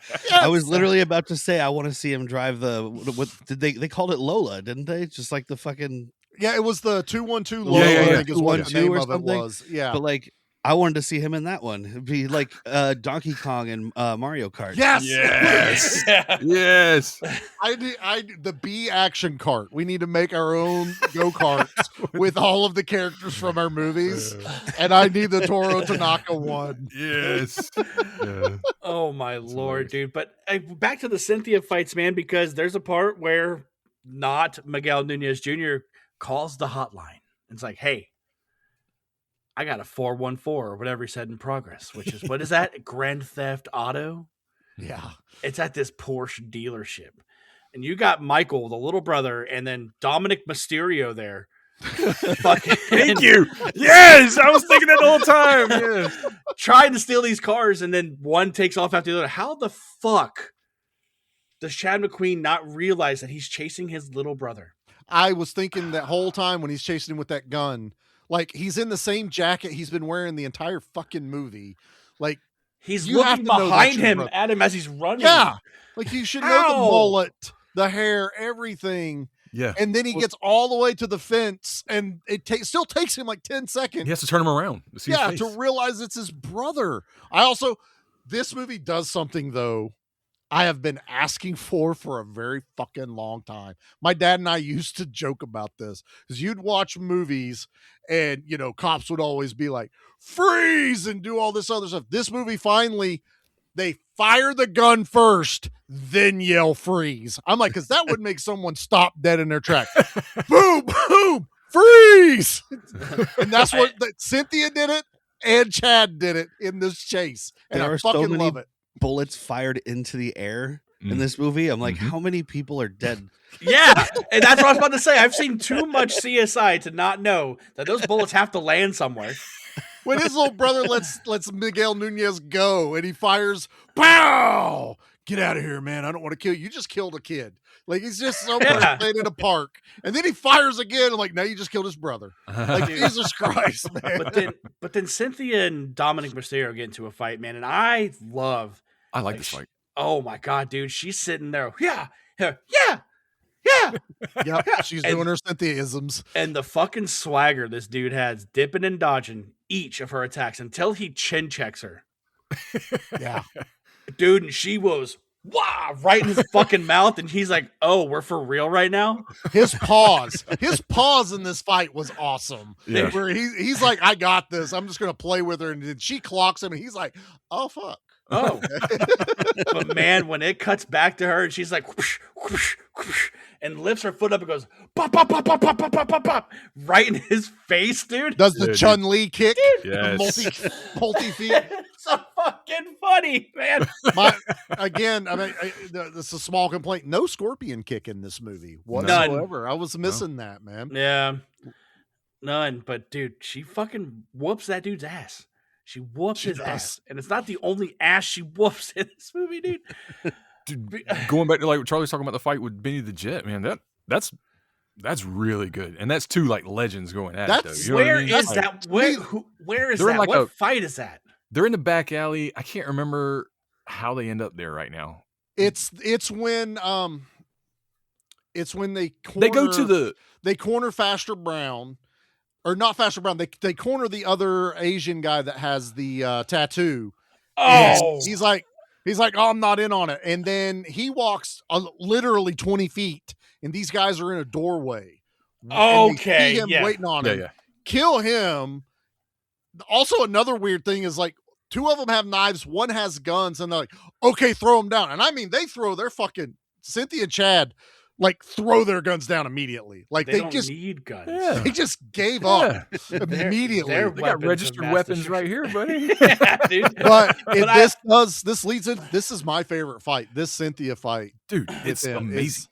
Yes. I was literally about to say I want to see him drive what did they called it Lola, didn't they? Just like the fucking it was the 212 Lola. Yeah. I think is what the name or of it something. was. Yeah, but like I wanted to see him in that one. It'd be like Donkey Kong and Mario Kart. Yes, Yes. The B action cart. We need to make our own go karts with all of the characters from our movies, and I need the Toru Tanaka one. Yes. Yeah. Oh my lord, dude! But back to the Cynthia fights, man, because there's a part where not Miguel Nunez Jr. calls the hotline. It's like, hey, I got a 414 or whatever he said in progress, which is, what is that? Grand Theft Auto? Yeah. It's at this Porsche dealership. And you got Michael, the little brother, and then Dominic Mysterio there. Thank you. Yes, I was thinking that the whole time. Yes. Trying to steal these cars, and then one takes off after the other. How the fuck does Chad McQueen not realize that he's chasing his little brother? I was thinking that whole time when he's chasing him with that gun, like he's in the same jacket he's been wearing the entire fucking movie. Like he's looking behind him at him as he's running. Yeah. Like you should know the mullet, the hair, everything. Yeah. And then he gets all the way to the fence, and it still takes him like 10 seconds. He has to turn him around to see his face. To realize it's his brother. This movie does something, though, I have been asking for a very fucking long time. My dad and I used to joke about this, because you'd watch movies and, cops would always be like, freeze, and do all this other stuff. This movie, finally, they fire the gun first, then yell freeze. I'm like, because that would make someone stop dead in their track. Boom, boom, freeze. And that's what Cynthia did it, and Chad did it in this chase. And I fucking love it. Bullets fired into the air in this movie. I'm like, how many people are dead? Yeah, and that's what I was about to say. I've seen too much CSI to not know that those bullets have to land somewhere. When his little brother lets Miguel Nunez go, and he fires, pow! Get out of here, man. I don't want to kill you. You just killed a kid. Like, he's just so frustrated in a park. And then he fires again. I'm like, no, you just killed his brother. Like, Jesus Christ, man. But then Cynthia and Dominic Mysterio get into a fight, man. And I like this fight. Oh my God, dude. She's sitting there. Yeah. Yep, she's doing her Cynthia-isms. And the fucking swagger this dude has, dipping and dodging each of her attacks until he chin checks her. Yeah. Dude, and she was wow, right in his fucking mouth, and he's like, "Oh, we're for real right now." His pause in this fight was awesome. Yeah. Where he's like, I got this. I'm just gonna play with her, and then she clocks him, and he's like, oh fuck. Oh, but man, when it cuts back to her and she's like, whoosh, whoosh, whoosh, and lifts her foot up and goes, pop, pop, pop, pop, pop, pop, pop, pop, pop, right in his face, dude. Does the Chun-Li kick? Yes. The multi feet. It's so fucking funny, man. Again, I mean, this is a small complaint. No scorpion kick in this movie whatsoever. I was missing that, man. Yeah, none. But dude, she fucking whoops that dude's ass. She whoops his ass, and it's not the only ass she whoops in this movie, dude. Dude, going back to like what Charlie's talking about, the fight with Benny the Jet, man, that's really good, and that's two like legends going at it. Though. You know Where what I mean? is that? Where is they're in that? like What fight is that? They're in the back alley. I can't remember how they end up there right now. It's when they corner Faster Brown. Or not Faster Brown. They corner the other Asian guy that has the tattoo. Oh, he's like, oh, I'm not in on it. And then he walks literally 20 feet, and these guys are in a doorway. Okay, see him waiting on him. Yeah. Kill him. Also, another weird thing is like 2 of them have knives, 1 has guns, and they're like, okay, throw them down. And I mean, they throw their fucking Cynthia and Chad. Like throw their guns down immediately. Like they don't just need guns. Yeah. They just gave up immediately. Their They got registered weapons right here, buddy. Yeah, dude. But this leads in. This is my favorite fight. This Cynthia fight, Dude, it's amazing.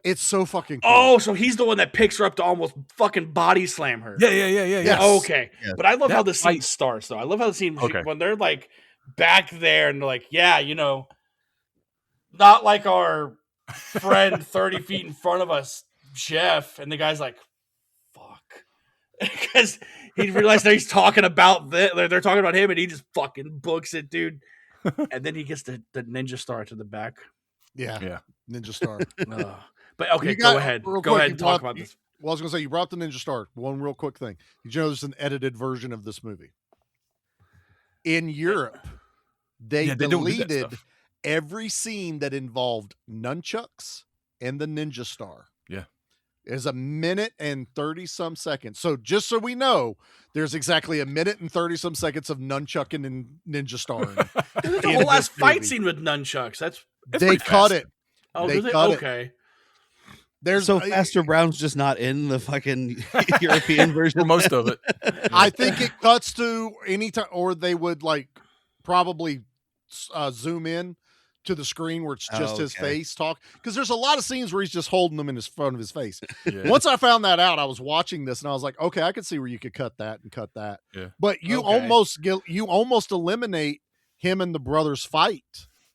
It's so fucking cool. Oh, so he's the one that picks her up to almost fucking body slam her. Yeah. Yes. Okay. Yes. But I love how the That scene fight- starts, though. I love how the scene Okay. when they're like back there and they're like, yeah, not like our friend 30 feet in front of us, Jeff. And the guy's like, fuck. Because he realized that he's talking about they're talking about him, and he just fucking books it, dude. And then he gets the ninja star to the back. Yeah. Ninja Star. But okay, go ahead. Go ahead and talk about this. Well, I was going to say, you brought the Ninja Star. One real quick thing. Did you know there's an edited version of this movie? In Europe, they don't do that deleted stuff. every scene that involved nunchucks and the Ninja Star. Yeah. It's 1 minute and 30 some seconds. So just so we know, there's exactly 1 minute and 30 some seconds of nunchucking and Ninja Star. There's a whole last fight scene with nunchucks. They cut it. Oh, they do they? cut it. Okay. There's So Faster Brown's just not in the fucking European version. For most of it. I think it cuts to any time, or they would like probably zoom in to the screen where it's just his face talk. Because there's a lot of scenes where he's just holding them in his front of his face. Yeah. Once I found that out, I was watching this and I was like, okay, I could see where you could cut that and cut that. Yeah. But you almost eliminate him and the brothers fight.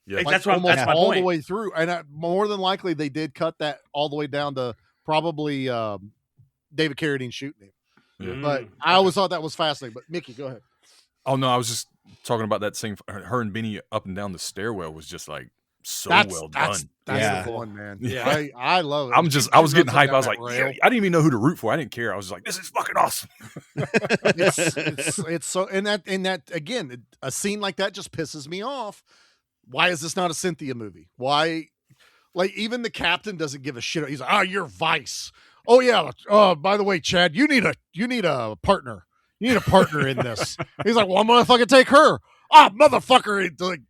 Yeah. That's my all point. the way through. And more than likely, they did cut that all the way down to probably David Carradine shooting him. Yeah. But I always thought that was fascinating. But Mickey, go ahead. Oh no, I was just talking about that scene. Her and Benny up and down the stairwell was just like so well done. That's the one, man. Yeah. I love it. I was getting hype. I was like, rail. yeah, I didn't even know who to root for. I didn't care. I was just like, this is fucking awesome. it's so, and that again, a scene like that just pisses me off. Why is this not a Cynthia movie? Why, like, even the captain doesn't give a shit. He's like, oh, you're Vice. Oh yeah. Oh, by the way, Chad, you need a partner. You need a partner in this. He's like, well, I'm gonna fucking take her. Ah, motherfucker! Like,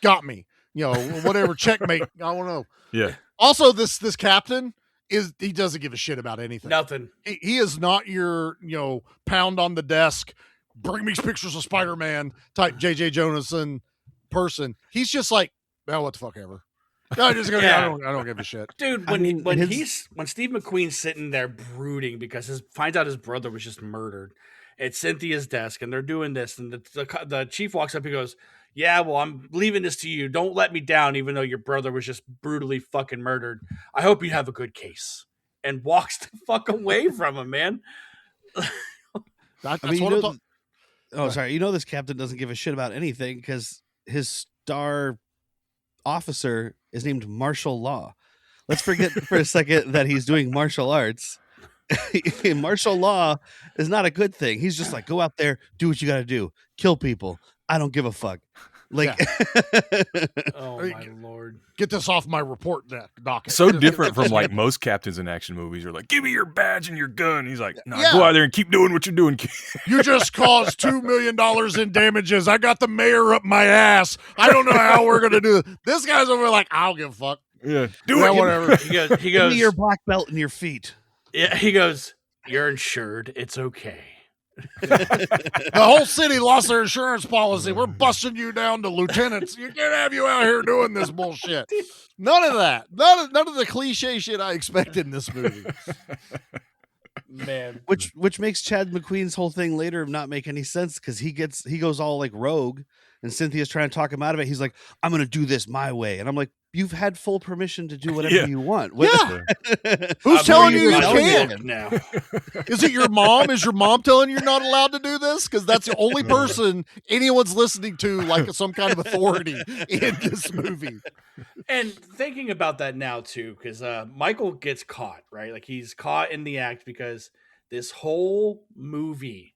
got me. Whatever. Checkmate. I don't know. Yeah. Also, this captain he doesn't give a shit about anything. Nothing. He is not your pound on the desk, bring me pictures of Spider-Man type J.J. Jonason person. He's just like, well, what the fuck ever. I don't give a shit, dude. When Steve McQueen's sitting there brooding because finds out his brother was just murdered at Cynthia's desk, and they're doing this, and the chief walks up. He goes, "Yeah, well, I'm leaving this to you. Don't let me down, even though your brother was just brutally fucking murdered. I hope you have a good case." And walks the fuck away from him, man. That's what I'm sorry. This captain doesn't give a shit about anything because his star officer is named Martial Law. Let's forget for a second that he's doing martial arts. Martial law is not a good thing. He's just like, go out there, do what you got to do, kill people. I don't give a fuck. Like, Oh my lord! Get this off my report docket. So different from like most captains in action movies. Are like, give me your badge and your gun. He's like, no, go out there and keep doing what you're doing. You just caused $2 million in damages. I got the mayor up my ass. I don't know how we're gonna do it. This guy's over like, I don't give a fuck. Yeah, do it. Whatever. He goes. Give me your black belt and your feet. Yeah, he goes. You're insured. It's okay. The whole city lost their insurance policy. We're busting you down to lieutenants. You can't have you out here doing this bullshit. None of that. None of the cliche shit I expected in this movie. Man, which makes Chad McQueen's whole thing later not make any sense because he goes all like rogue, and Cynthia's trying to talk him out of it. He's like, I'm gonna do this my way, and I'm like, you've had full permission to do whatever you want. Who's telling you can't now? Is it your mom? Is your mom telling you you're not allowed to do this? Because that's the only person anyone's listening to, like some kind of authority in this movie. And thinking about that now too, because Michael gets caught, right? Like he's caught in the act because this whole movie,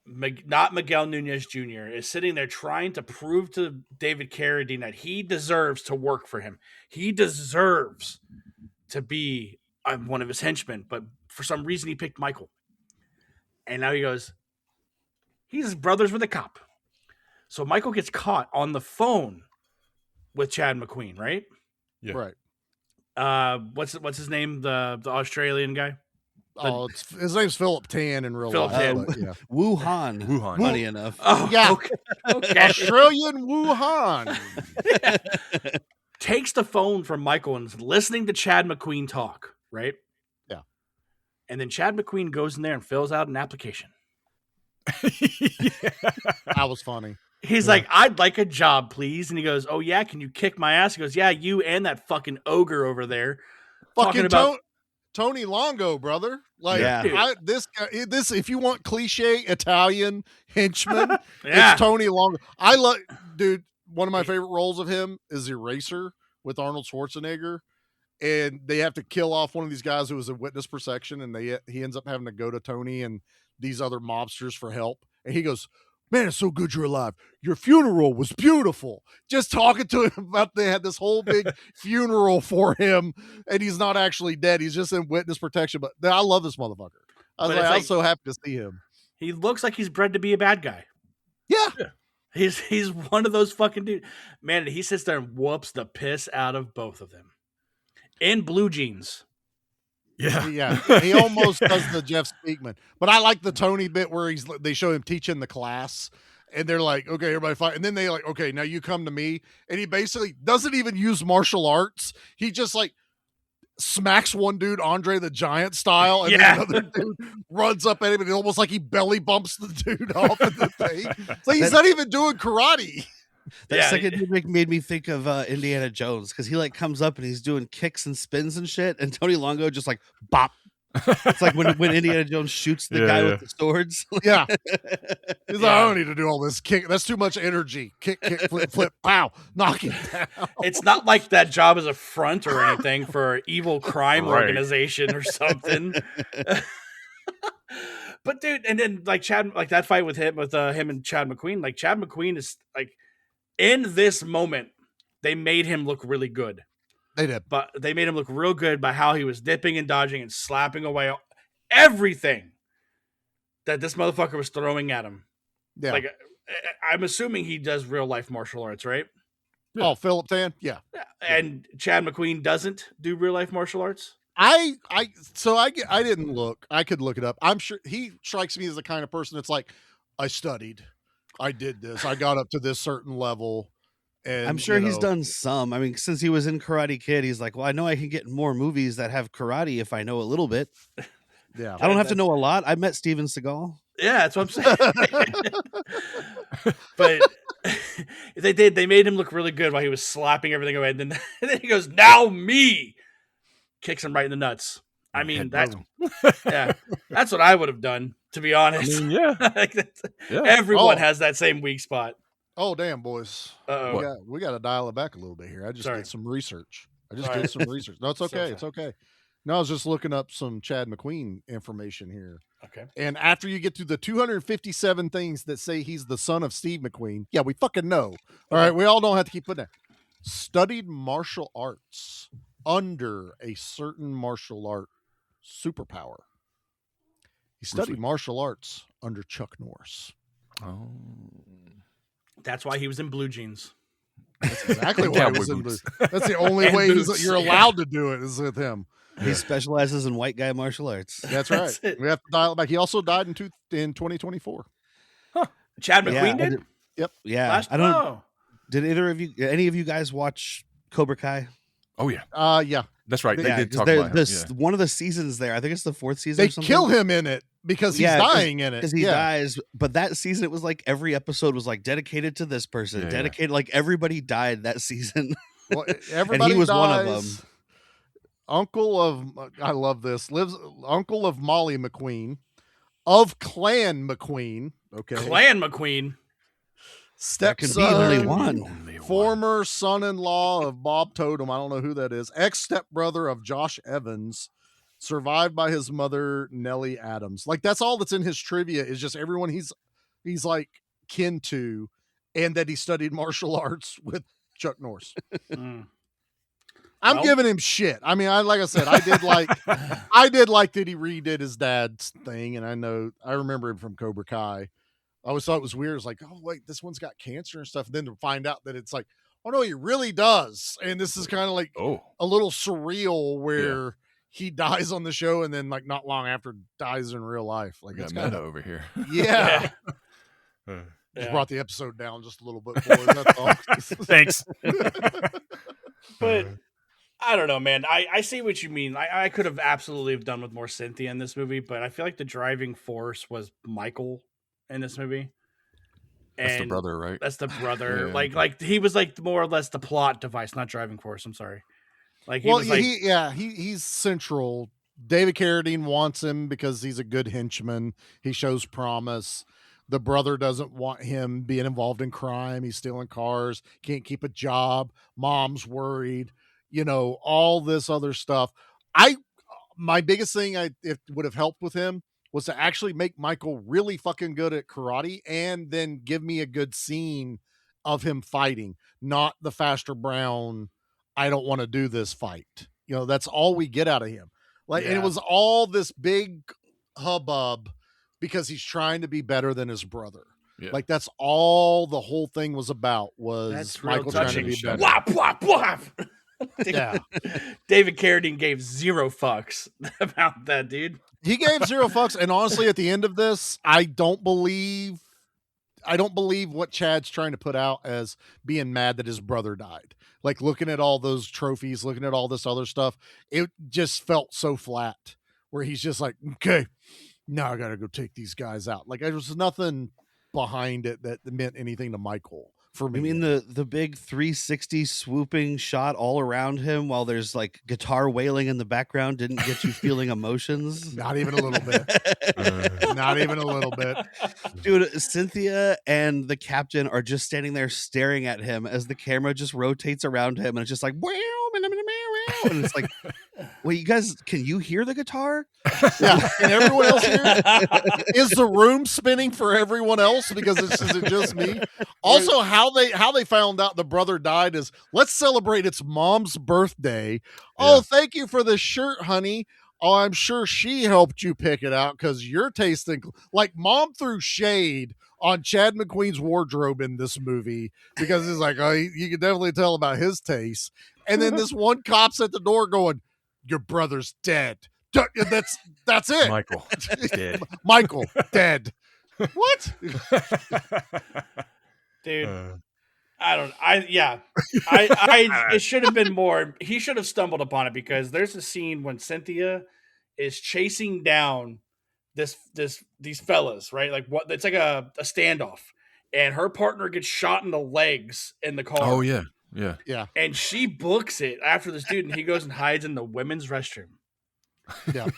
not Miguel Nunez Jr., is sitting there trying to prove to David Carradine that he deserves to work for him. He deserves to be one of his henchmen, but for some reason he picked Michael. And now he goes, he's brothers with a cop. So Michael gets caught on the phone with Chad McQueen, right? Yeah. Right. What's his name? The Australian guy? His name's Philip Tan in real Philip life. Tan. But, yeah. Wuhan. Funny enough. Oh, yeah. Okay. Australian Wuhan. Takes the phone from Michael and is listening to Chad McQueen talk, right? Yeah. And then Chad McQueen goes in there and fills out an application. That was funny. He's like, I'd like a job, please. And he goes, oh, yeah, can you kick my ass? He goes, yeah, you and that fucking ogre over there. Fucking Tony Longo, brother. Like, this if you want cliche Italian henchman, it's Tony Longo. Dude, one of my favorite roles of him is Eraser with Arnold Schwarzenegger. And they have to kill off one of these guys who was a witness protection, and he ends up having to go to Tony and these other mobsters for help. And he goes, man, it's so good you're alive. Your funeral was beautiful. Just talking to him about they had this whole big funeral for him, and he's not actually dead. He's just in witness protection. But I love this motherfucker. I was so happy to see him. He looks like he's bred to be a bad guy. Yeah. He's one of those fucking dudes. Man, he sits there and whoops the piss out of both of them. In blue jeans. Yeah. He almost does the Jeff Speakman. But I like the Tony bit where they show him teaching the class, and they're like, okay, everybody fight. And then they like, okay, now you come to me. And he basically doesn't even use martial arts. He just like smacks one dude, Andre the Giant style, and then another dude runs up at him, and it's almost like he belly bumps the dude off of the thing. It's like he's not even doing karate. That second dude made me think of Indiana Jones, because he like comes up and he's doing kicks and spins and shit, and Tony Longo just like bop. It's like when Indiana Jones shoots the guy with the swords. Yeah. He's like, I don't need to do all this kick. That's too much energy. Kick, flip, pow, knock it down. It's not like that job is a front or anything for an evil crime organization or something. But dude, and then like Chad, like that fight with him and Chad McQueen, like Chad McQueen is like, in this moment, they made him look really good. They did. But they made him look real good by how he was dipping and dodging and slapping away everything that this motherfucker was throwing at him. Yeah. Like, I'm assuming he does real life martial arts, right? Yeah. Oh, Philip Tan? Yeah. And Chad McQueen doesn't do real life martial arts? I didn't look. I could look it up. I'm sure he strikes me as the kind of person that's like, I studied. I did this. I got up to this certain level. And I'm sure he's done some. I mean, since he was in Karate Kid, he's like, well, I know I can get in more movies that have karate if I know a little bit. Yeah. I don't have to know a lot. I met Steven Seagal. Yeah, that's what I'm saying. But they made him look really good while he was slapping everything away. And then he goes, now me! Kicks him right in the nuts. I mean, that's what I would have done, to be honest. I mean, Everyone has that same weak spot. Oh, damn, boys. We got to dial it back a little bit here. I just did some research. No, it's okay. It's okay. No, I was just looking up some Chad McQueen information here. Okay. And after you get to the 257 things that say he's the son of Steve McQueen, yeah, we fucking know. All right, we all don't have to keep putting that. Studied martial arts under a certain martial art superpower. He studied martial arts under Chuck Norris. Oh. That's why he was in blue jeans. That's exactly why he was in blue. That's the only way you're allowed to do it is with him. He specializes in white guy martial arts. That's right. We have to dial it back. He also died in 2024. Chad McQueen did? Yep. Yeah. I don't. Did any of you guys watch Cobra Kai? Oh yeah. Yeah. That's right. They did talk about him. One of the seasons there, I think it's the 4th season. They or something. kill him in it because he's dying in it. Because he dies. But that season, it was like every episode was like dedicated to this person. Dedicated, like everybody died that season. Well, everybody and he was dies. one of them. Uncle of, I love this, uncle of Molly McQueen, of Clan McQueen. Okay. Clan McQueen. Stepson, former son-in-law of Bob Totem. I don't know who that is. Ex-stepbrother of Josh Evans, survived by his mother, Nellie Adams. Like, that's all that's in his trivia is just everyone he's like kin to, and that he studied martial arts with Chuck Norris. I'm giving him shit. I mean, like I said, I did like that he redid his dad's thing, and I remember him from Cobra Kai. I always thought it was weird. It's like, oh wait, this one's got cancer and stuff. And then to find out that it's like, oh no, he really does. And this is kind of like a little surreal where he dies on the show and then like not long after dies in real life. Like it's kind of over here. Yeah. Just brought the episode down just a little bit more. That's all. Thanks. But I don't know, man. I see what you mean. I could have absolutely done with more Cynthia in this movie, but I feel like the driving force was Michael in this movie. That's the brother, right? That's the brother. Like he was like more or less the plot device, not driving force. I'm sorry. Like he was like, he's central. David Carradine wants him because he's a good henchman. He shows promise. The brother doesn't want him being involved in crime. He's stealing cars. Can't keep a job. Mom's worried. You know, all this other stuff. My biggest thing it would have helped with him was to actually make Michael really fucking good at karate and then give me a good scene of him fighting, not the Faster Brown, I don't want to do this fight. You know, that's all we get out of him. And it was all this big hubbub because he's trying to be better than his brother. Yeah. Like that's all the whole thing was about was Michael trying to be better. Whop, whop, whop. Yeah. David Carradine gave 0 fucks about that, dude. He gave 0 fucks, and honestly, at the end of this, I don't believe what Chad's trying to put out as being mad that his brother died. Like looking at all those trophies, looking at all this other stuff, it just felt so flat. Where he's just like, okay, now I gotta go take these guys out. Like there was nothing behind it that meant anything to Michael. For me. I mean, the big 360 swooping shot all around him while there's like guitar wailing in the background didn't get you feeling emotions? Not even a little bit. Not even a little bit. Dude, Cynthia and the captain are just standing there staring at him as the camera just rotates around him and it's just like, wow, and it's like, wait, you guys, can you hear the guitar? Yeah. Can everyone else hear it? Is the room spinning for everyone else? Because is it just me? Also, how they found out the brother died is let's celebrate its mom's birthday. Oh, thank you for the shirt, honey. Oh, I'm sure she helped you pick it out because you're tasting like mom threw shade on Chad McQueen's wardrobe in this movie because it's like, oh, you can definitely tell about his taste. And then this one cop's at the door going, your brother's dead. That's it. Michael dead. Michael dead. What? Dude. It should have been more. He should have stumbled upon it because there's a scene when Cynthia is chasing down these fellas, right? Like what? It's like a standoff, and her partner gets shot in the legs in the car. Oh yeah. And she books it after this dude, and he goes and hides in the women's restroom. Yeah,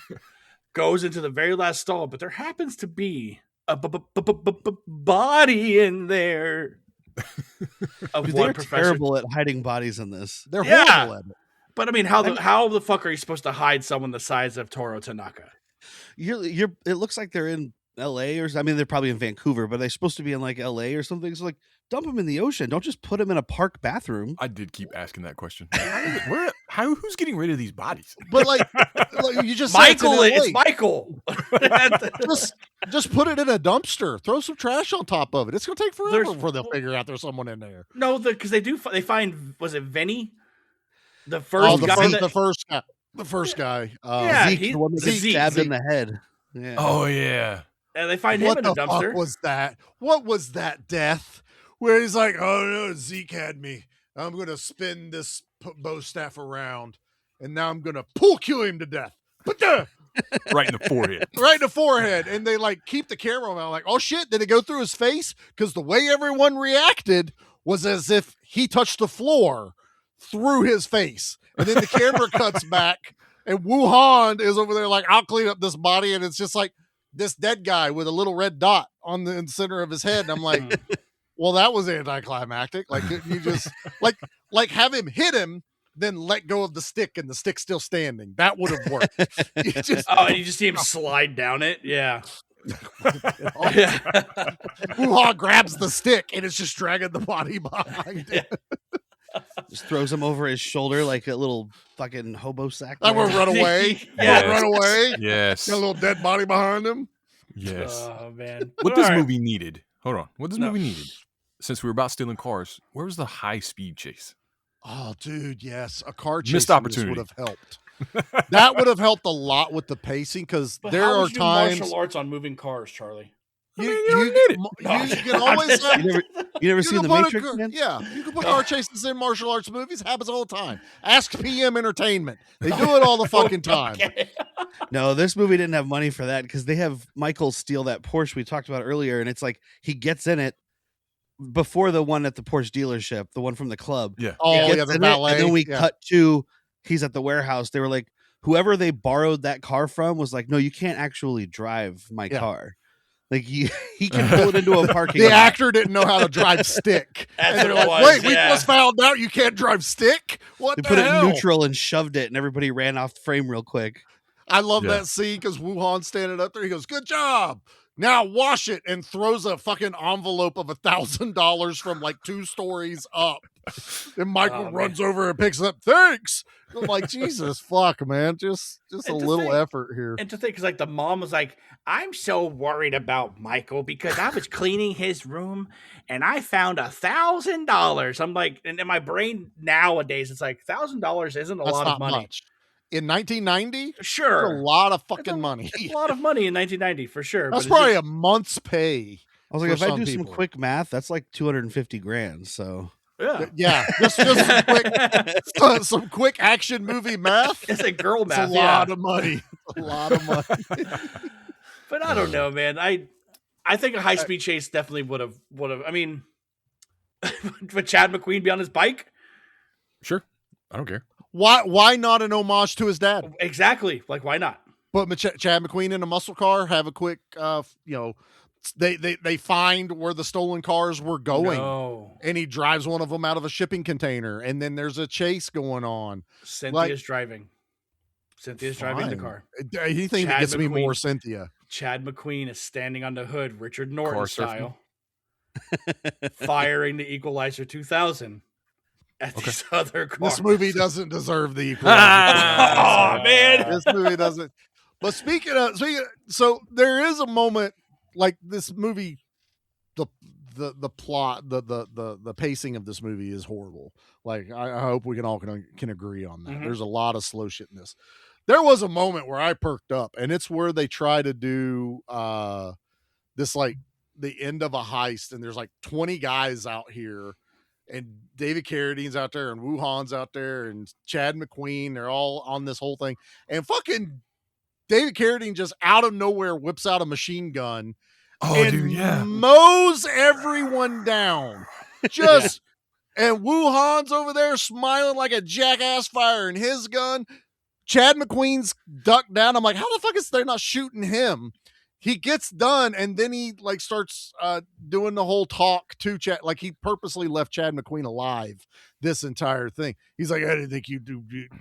goes into the very last stall, but there happens to be a body in there. They're terrible at hiding bodies in this. They're horrible at it. But I mean, how the fuck are you supposed to hide someone the size of Toru Tanaka? You're. It looks like they're in L.A. or I mean, they're probably in Vancouver, but they're supposed to be in like L.A. or something. So like, dump them in the ocean. Don't just put them in a park bathroom. I did keep asking that question. Who's getting rid of these bodies? But like you just Michael, said it's Michael. just put it in a dumpster. Throw some trash on top of it. It's gonna take forever before they'll figure out there's someone in there. No, because they find, was it Vinny? The first guy. The first guy. Yeah, Zeke, the one that gets stabbed in the head. Yeah. Oh yeah. And they find him in a dumpster. What the fuck was that? What was that death? Where he's like, oh no, Zeke had me. I'm going to spin this bow staff around, and now I'm going to kill him to death. Right in the forehead. Right in the forehead. And they like keep the camera on. Like, oh shit, did it go through his face? Because the way everyone reacted was as if he touched the floor through his face. And then the camera cuts back, and Wuhan is over there like, I'll clean up this body. And it's just like this dead guy with a little red dot in the center of his head. And I'm like, well, that was anticlimactic. Like, didn't you just like have him hit him, then let go of the stick, and the stick's still standing? That would have worked. And you just see him slide down it. Yeah. Wuhan grabs the stick, and it's just dragging the body behind it. Just throws him over his shoulder like a little fucking hobo sack. That will run away. Run away. Yes. Got a little dead body behind him. Yes. Oh man. What this movie needed? Hold on. What this movie needed? Since we were about stealing cars, where was the high speed chase? Oh, dude, yes. A car chase Missed opportunity would have helped. That would have helped a lot with the pacing, because there are times martial arts on moving cars, Charlie. you can always have, you never seen The Matrix? Yeah, you can put car chases in martial arts movies. Happens all the time. Ask PM Entertainment. They do it all the fucking time. Okay. No, this movie didn't have money for that because they have Michael steal that Porsche we talked about earlier, and it's like he gets in it before the one at the Porsche dealership, the one from the club. Yeah. Oh, yeah, the valet. And then we cut to he's at the warehouse. They were like, whoever they borrowed that car from was like, no, you can't actually drive my car. Like he can pull it into a parking lot. The actor didn't know how to drive stick. And they're like, wait, we just found out you can't drive stick? What they the put hell? it in neutral and shoved it, and everybody ran off frame real quick. I love that scene because Wuhan's standing up there. He goes, good job. Now wash it, and throws a fucking envelope of $1,000 from like 2 stories up. And Michael runs over and picks it up. Thanks. I'm like, Jesus fuck, man. Just a little effort here. And to think, because like the mom was like, I'm so worried about Michael because I was cleaning his room and I found $1,000. I'm like, and in my brain nowadays, it's like $1,000 isn't a lot of money. Much. In 1990, sure, it's a lot of fucking money. It's a lot of money in 1990 for sure. That's probably a month's pay. I was like, if I do some quick math, that's like $250,000. So yeah, just some quick action movie math. It's a girl math. It's a lot of money. A lot of money. But I don't know, man. I think a high speed chase definitely would have. I mean, would Chad McQueen be on his bike? Sure, I don't care. Why not an homage to his dad? Exactly. Like, why not? Put Chad McQueen in a muscle car, have a quick, they find where the stolen cars were going, and he drives one of them out of a shipping container, and then there's a chase going on. Cynthia's driving the car. He thinks it gets me more Cynthia. Chad McQueen is standing on the hood, Richard Norton style, firing the Equalizer 2000 at these other cars. This movie doesn't deserve the Equalizer. Oh man, this movie doesn't. But speaking of, so there is a moment like this movie, the plot, the pacing of this movie is horrible. Like I hope we can agree on that. Mm-hmm. There's a lot of slow shit in this. There was a moment where I perked up, and it's where they try to do this like the end of a heist, and there's like 20 guys out here, and David Carradine's out there, and Wuhan's out there, and Chad McQueen. They're all on this whole thing, and fucking David Carradine just out of nowhere whips out a machine gun and mows everyone down. Just and Wuhan's over there smiling like a jackass firing his gun. Chad McQueen's ducked down. I'm like, how the fuck is they not shooting him? He gets done, and then he like starts doing the whole talk to Chad. Like he purposely left Chad McQueen alive this entire thing. He's like, I didn't think you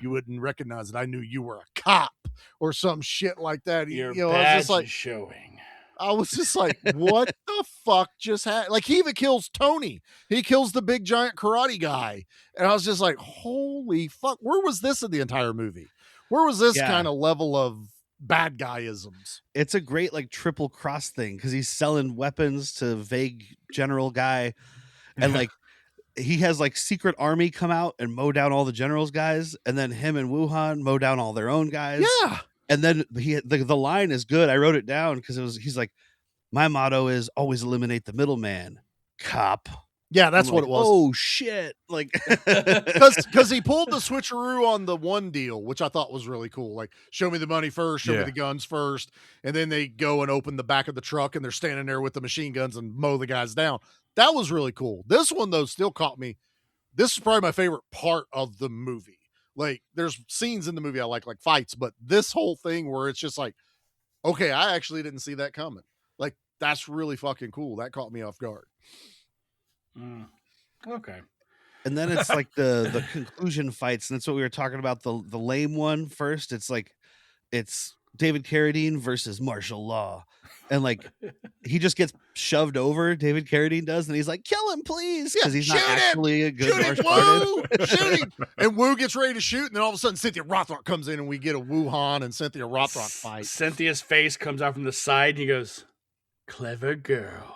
wouldn't recognize it. I knew you were a cop or some shit like that. Your I was badge just like, is showing. I was just like, what the fuck just happened? Like, he even kills Tony. He kills the big giant karate guy. And I was just like, holy fuck. Where was this in the entire movie? Where was this kind of level of bad guyisms? It's a great like triple cross thing because he's selling weapons to vague general guy. And like, he has like secret army come out and mow down all the generals guys. And then him and Wuhan mow down all their own guys. Yeah. And then the line is good. I wrote it down because he's like, my motto is always eliminate the middleman, cop. Yeah, that's what it was. Oh shit! Like, because he pulled the switcheroo on the one deal, which I thought was really cool. Like, show me the money first, show me the guns first, and then they go and open the back of the truck, and they're standing there with the machine guns and mow the guys down. That was really cool. This one though still caught me. This is probably my favorite part of the movie. Like, there's scenes in the movie I like fights, but this whole thing where it's just like, okay, I actually didn't see that coming. Like, that's really fucking cool. That caught me off guard. Okay. And then it's like the conclusion fights, and that's what we were talking about. The lame one first. It's like it's David Carradine versus martial law, and like he just gets shoved over. David Carradine does, and he's like, "Kill him, please," because he's not actually a good martial artist. Shoot him! And Wu gets ready to shoot, and then all of a sudden Cynthia Rothrock comes in, and we get a Wuhan and Cynthia Rothrock fight. Cynthia's face comes out from the side, and he goes, "Clever girl."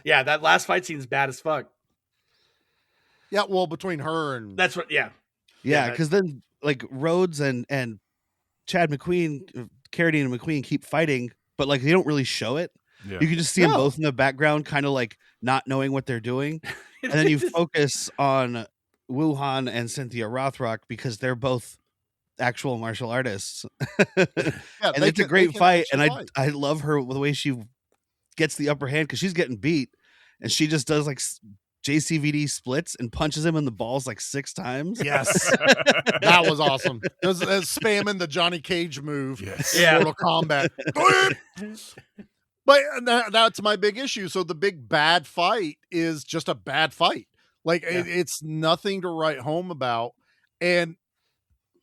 Yeah, that last fight scene is bad as fuck. Yeah, well, between her and that's what. Yeah, because then like Rhodes and Chad McQueen, Carradine and McQueen keep fighting, but like they don't really show it. Yeah. You can just see them both in the background, kind of like not knowing what they're doing, and then you focus on Wuhan and Cynthia Rothrock because they're both actual martial artists. And it's a great fight, and I love her the way she gets the upper hand because she's getting beat, and she just does like JCVD splits and punches him in the balls like 6 times. Yes, that was awesome. That's spamming the Johnny Cage move. Yes. In Mortal Kombat. But that's my big issue. So the big bad fight is just a bad fight. Like it's nothing to write home about, and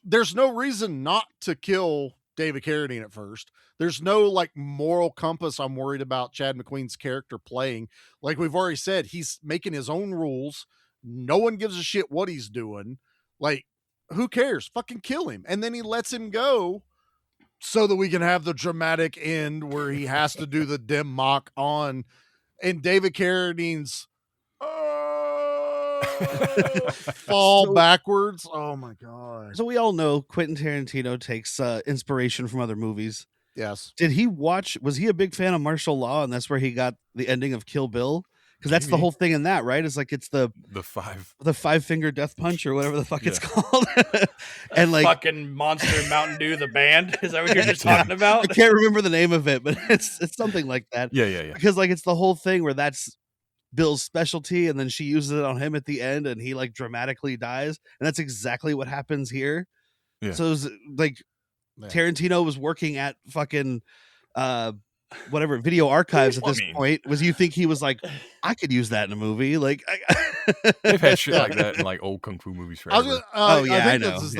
there's no reason not to kill David Carradine at first. There's no like moral compass I'm worried about Chad McQueen's character playing. Like we've already said, he's making his own rules. No one gives a shit what he's doing. Like, who cares? Fucking kill him. And then he lets him go so that we can have the dramatic end where he has to do the dim mock on. And David Carradine's fall backwards. Oh my god. So we all know Quentin Tarantino takes inspiration from other movies. Yes. Was he a big fan of martial law, and that's where he got the ending of Kill Bill? Because that's the whole thing in that, right? It's like it's the 5-finger death punch or whatever the fuck it's called. And like fucking Monster Mountain Dew, the band. Is that what you're just talking about? I can't remember the name of it, but it's something like that. Yeah. Because like it's the whole thing where that's Bill's specialty, and then she uses it on him at the end, and he like dramatically dies, and that's exactly what happens here. Yeah. So it was like Tarantino was working at fucking whatever video archives at this point. Was you think he was like, I could use that in a movie? Like they've had shit like that in like old kung fu movies forever. I think this is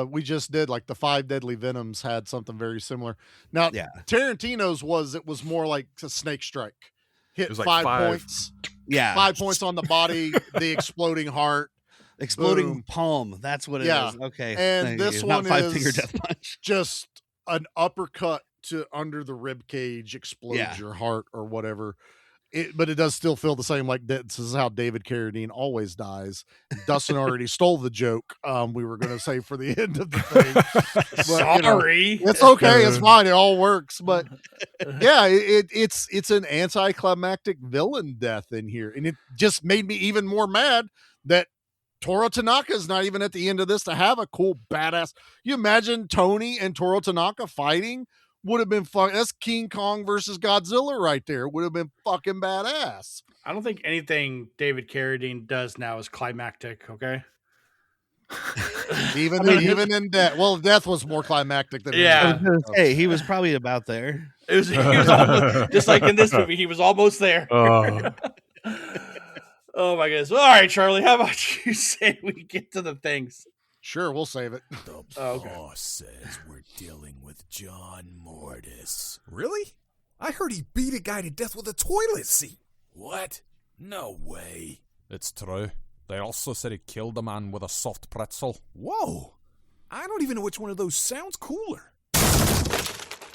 we just did like the 5 Deadly Venoms had something very similar. Now Tarantino's was more like a snake strike. Hit like 5 points. Yeah. 5 points on the body, the exploding heart. Exploding palm. That's what it is. Okay. And this one not 5-finger death punch. Just an uppercut to under the rib cage, explodes your heart or whatever. But it does still feel the same. Like this is how David Carradine always dies. Dustin already stole the joke. We were going to say for the end of the thing. But, sorry, it's okay. It's fine. It all works. But yeah, it's an anticlimactic villain death in here, and it just made me even more mad that Toru Tanaka is not even at the end of this to have a cool badass. You imagine Tony and Toru Tanaka fighting? Would have been fun. That's King Kong versus Godzilla right there. Would have been fucking badass. I don't think anything David Carradine does now is climactic. Okay. Even in death. Well, death was more climactic than hey, he was probably about there. He was almost, just like in this movie, he was almost there. Oh my goodness. All right, Charlie, how about you say we get to the things? Sure, we'll save it. The okay. boss says we're dealing with John Mortis. Really? I heard he beat a guy to death with a toilet seat. What? No way. It's true. They also said he killed a man with a soft pretzel. Whoa. I don't even know which one of those sounds cooler.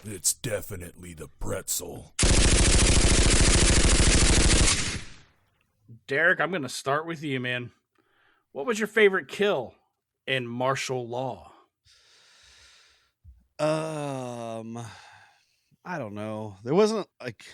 It's definitely the pretzel. Derek, I'm going to start with you, man. What was your favorite kill in martial law? I don't know. There wasn't like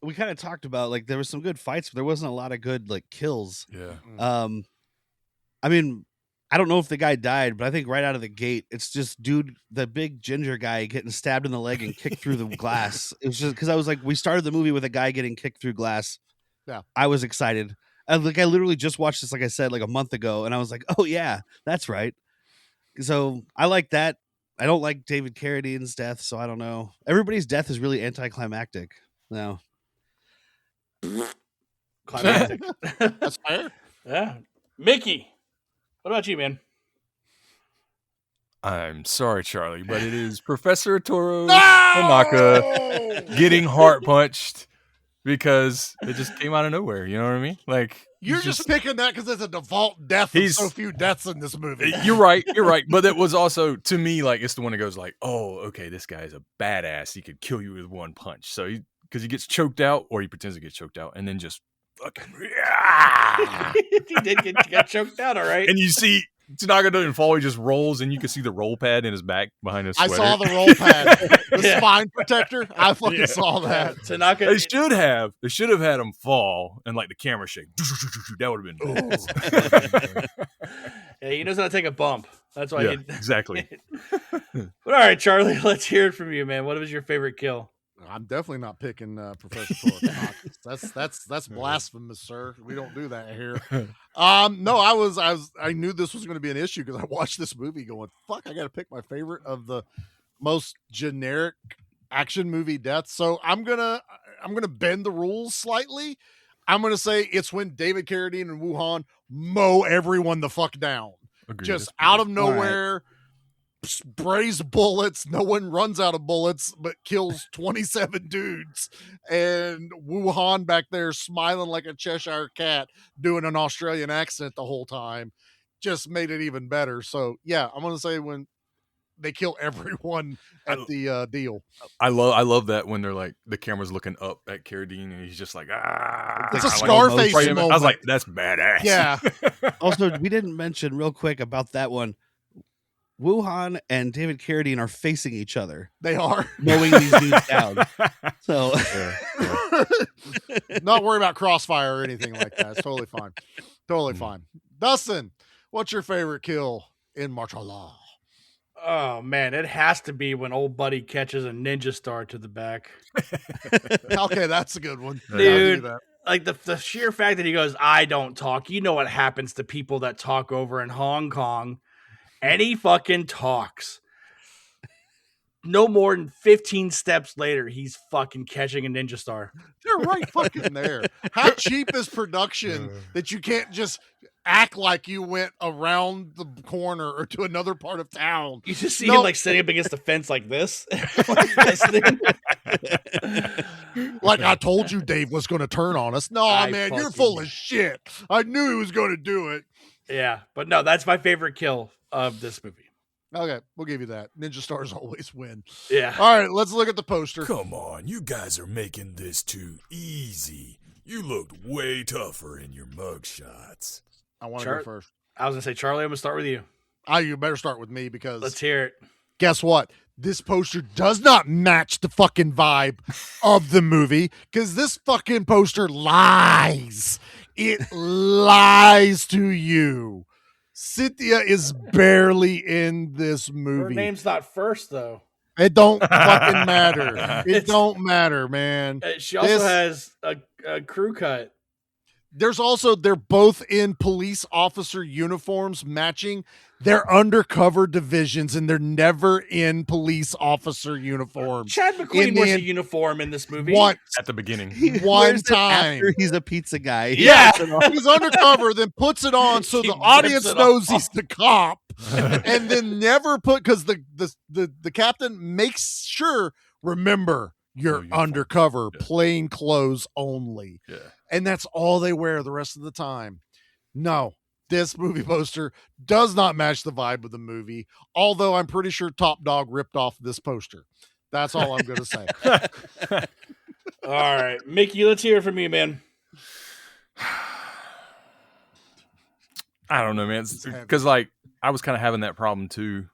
we kind of talked about like there was some good fights, but there wasn't a lot of good like kills. Yeah. I mean, I don't know if the guy died, but I think right out of the gate, it's just the big ginger guy getting stabbed in the leg and kicked through the glass. It was just because I was like, we started the movie with a guy getting kicked through glass. Yeah, I was excited. I literally just watched this, like I said, like a month ago, and I was like, oh yeah, that's right. So I like that. I don't like David Carradine's death, so I don't know. Everybody's death is really anticlimactic. No. Climactic. That's fair. Yeah. Mickey, what about you, man? I'm sorry, Charlie, but it is Professor TORU Tanaka getting heart punched because it just came out of nowhere. You know what I mean? Like You're just picking that because it's a default death. There's so few deaths in this movie. You're right. But it was also, to me, like, it's the one that goes like, oh, okay, this guy is a badass. He could kill you with one punch. So because he gets choked out, or he pretends to get choked out, and then just fucking He got choked out, all right. And you see Tanaka doesn't fall, he just rolls, and you can see the roll pad in his back behind his sweater. I saw the roll pad. The spine protector. I fucking saw that. Tanaka. They should have had him fall and like the camera shake. That would have been badass. Yeah, he knows how to take a bump. That's why. Yeah, exactly. But all right, Charlie, let's hear it from you, man. What was your favorite kill? I'm definitely not picking Professor TORU Tanaka. That's blasphemous, sir. We don't do that here. No, I knew this was going to be an issue because I watched this movie going, fuck, I got to pick my favorite of the most generic action movie deaths. So I'm gonna bend the rules slightly. I'm gonna say it's when David Carradine and Wuhan mow everyone the fuck down. Agreed. Just out of nowhere. Sprays bullets, no one runs out of bullets, but kills 27 dudes. And Wuhan back there smiling like a Cheshire cat, doing an Australian accent the whole time, just made it even better. So yeah, I'm gonna say when they kill everyone at the deal. I love that when they're like the camera's looking up at Carradine and he's just like, it's a Scarface moment. I was like, that's badass. Yeah. Also, we didn't mention real quick about that one. Wuhan and David Carradine are facing each other. They are mowing these dudes down. So, not worry about crossfire or anything like that. It's totally fine. Totally fine. Dustin, what's your favorite kill in martial law? Oh man, it has to be when old buddy catches a ninja star to the back. Okay, that's a good one, dude. Like the sheer fact that he goes, I don't talk. You know what happens to people that talk over in Hong Kong. And he fucking talks. No more than 15 steps later, he's fucking catching a ninja star. You're right fucking there. How cheap is production that you can't just act like you went around the corner or to another part of town? You just see him like sitting up against the fence like this. Like I told you Dave was going to turn on us. No, man, you're full of shit. I knew he was going to do it. Yeah, but no, that's my favorite kill of this movie. Okay, we'll give you that. Ninja stars always win. Yeah. All right, let's look at the poster. Come on, you guys are making this too easy. You looked way tougher in your mugshots. I want to go first. I was going to say, Charlie, I'm going to start with you. You better start with me because... Let's hear it. Guess what? This poster does not match the fucking vibe of the movie because this fucking poster lies. It lies to you. Cynthia is barely in this movie. Her name's not first, though. It don't fucking matter. It don't matter, man. She also has a crew cut. There's also, they're both in police officer uniforms matching. They're undercover divisions and they're never in police officer uniforms. Chad McQueen wears a uniform in this movie. Once. At the beginning. One time. After he's a pizza guy. Yeah. He's undercover, then puts it on so He the audience rips it knows off. he's the cop. And then never put, because the captain makes sure, remember, you're undercover, plain clothes only. Yeah. And that's all they wear the rest of the time. No, this movie poster does not match the vibe of the movie, although I'm pretty sure Top Dog ripped off this poster. That's all I'm going to say. All right, Mickey, let's hear it from you, man. I don't know, man. Because like I was kind of having that problem too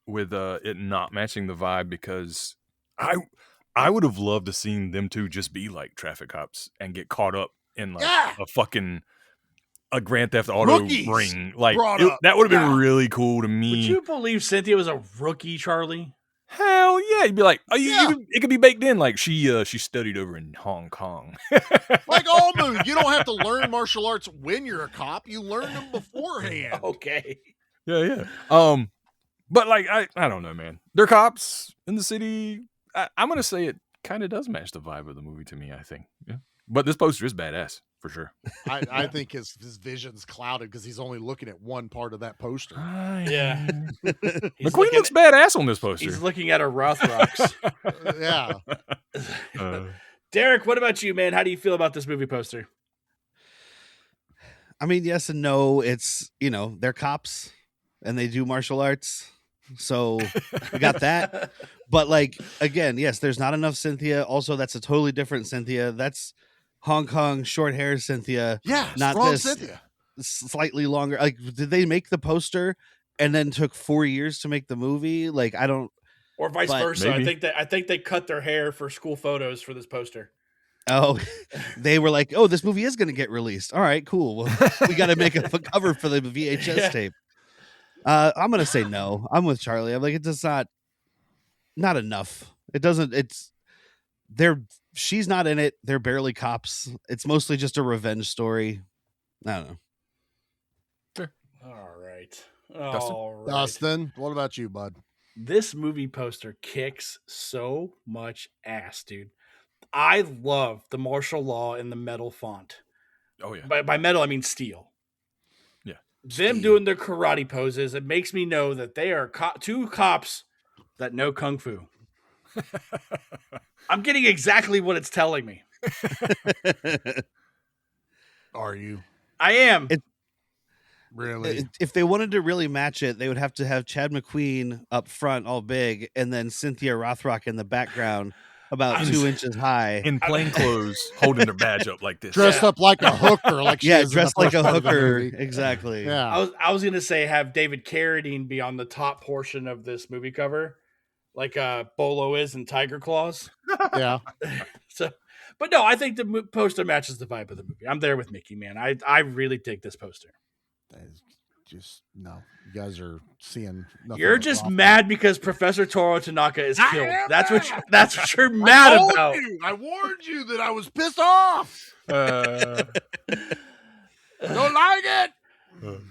with it not matching the vibe, because I would have loved to seen them two just be like traffic cops and get caught up in like a Grand Theft Auto Rookies ring. Like brought up. that would have been really cool to me. Would you believe Cynthia was a rookie, Charlie? Hell yeah! You'd be like, oh, it could be baked in. Like she studied over in Hong Kong. Like all movies, you don't have to learn martial arts when you're a cop. You learn them beforehand. Okay. Yeah. But like I don't know, man. They're cops in the city. I'm gonna say it kind of does match the vibe of the movie to me. I think. Yeah. But this poster is badass for sure. I think his vision's clouded because he's only looking at one part of that poster. Yeah. McQueen looks badass on this poster. He's looking at her Rothrocks. Yeah. Derek, what about you, man? How do you feel about this movie poster? I mean, yes and no. It's, they're cops and they do martial arts. So we got that. But like, again, yes, there's not enough Cynthia. Also, that's a totally different Cynthia. That's Hong Kong short hair Cynthia. Yeah, not strong this Cynthia. Slightly longer. Like, did they make the poster and then took 4 years to make the movie? Like, I don't. Or vice but versa. maybe. I think they cut their hair for school photos for this poster. Oh, they were like, oh, this movie is going to get released. All right, cool. Well, we got to make a cover for the VHS tape. I'm going to say no. I'm with Charlie. I'm like, it's just not enough. It doesn't, she's not in it. They're barely cops. It's mostly just a revenge story. I don't know. Sure. All right. Dustin, what about you, bud? This movie poster kicks so much ass, dude. I love the martial law in the metal font. Oh yeah. By metal, I mean steel. Yeah. Them doing their karate poses, it makes me know that they are two cops that know kung fu. I'm getting exactly what it's telling me. Are you? I am. Really? If they wanted to really match it, they would have to have Chad McQueen up front, all big, and then Cynthia Rothrock in the background, about 2 inches high, in plain clothes, holding their badge up like this, dressed up like a hooker, like she is dressed in the like first a part of the hooker, movie. exactly. Yeah, I was gonna say have David Carradine be on the top portion of this movie cover, like Bolo is in Tiger Claws. yeah. So, but no, I think the poster matches the vibe of the movie. I'm there with Mickey, man. I really dig this poster. Just no. You guys are seeing nothing. You're but just Rothrock. mad because Professor TORU Tanaka is killed. That's what you're mad about. I warned you that I was pissed off. Don't like it.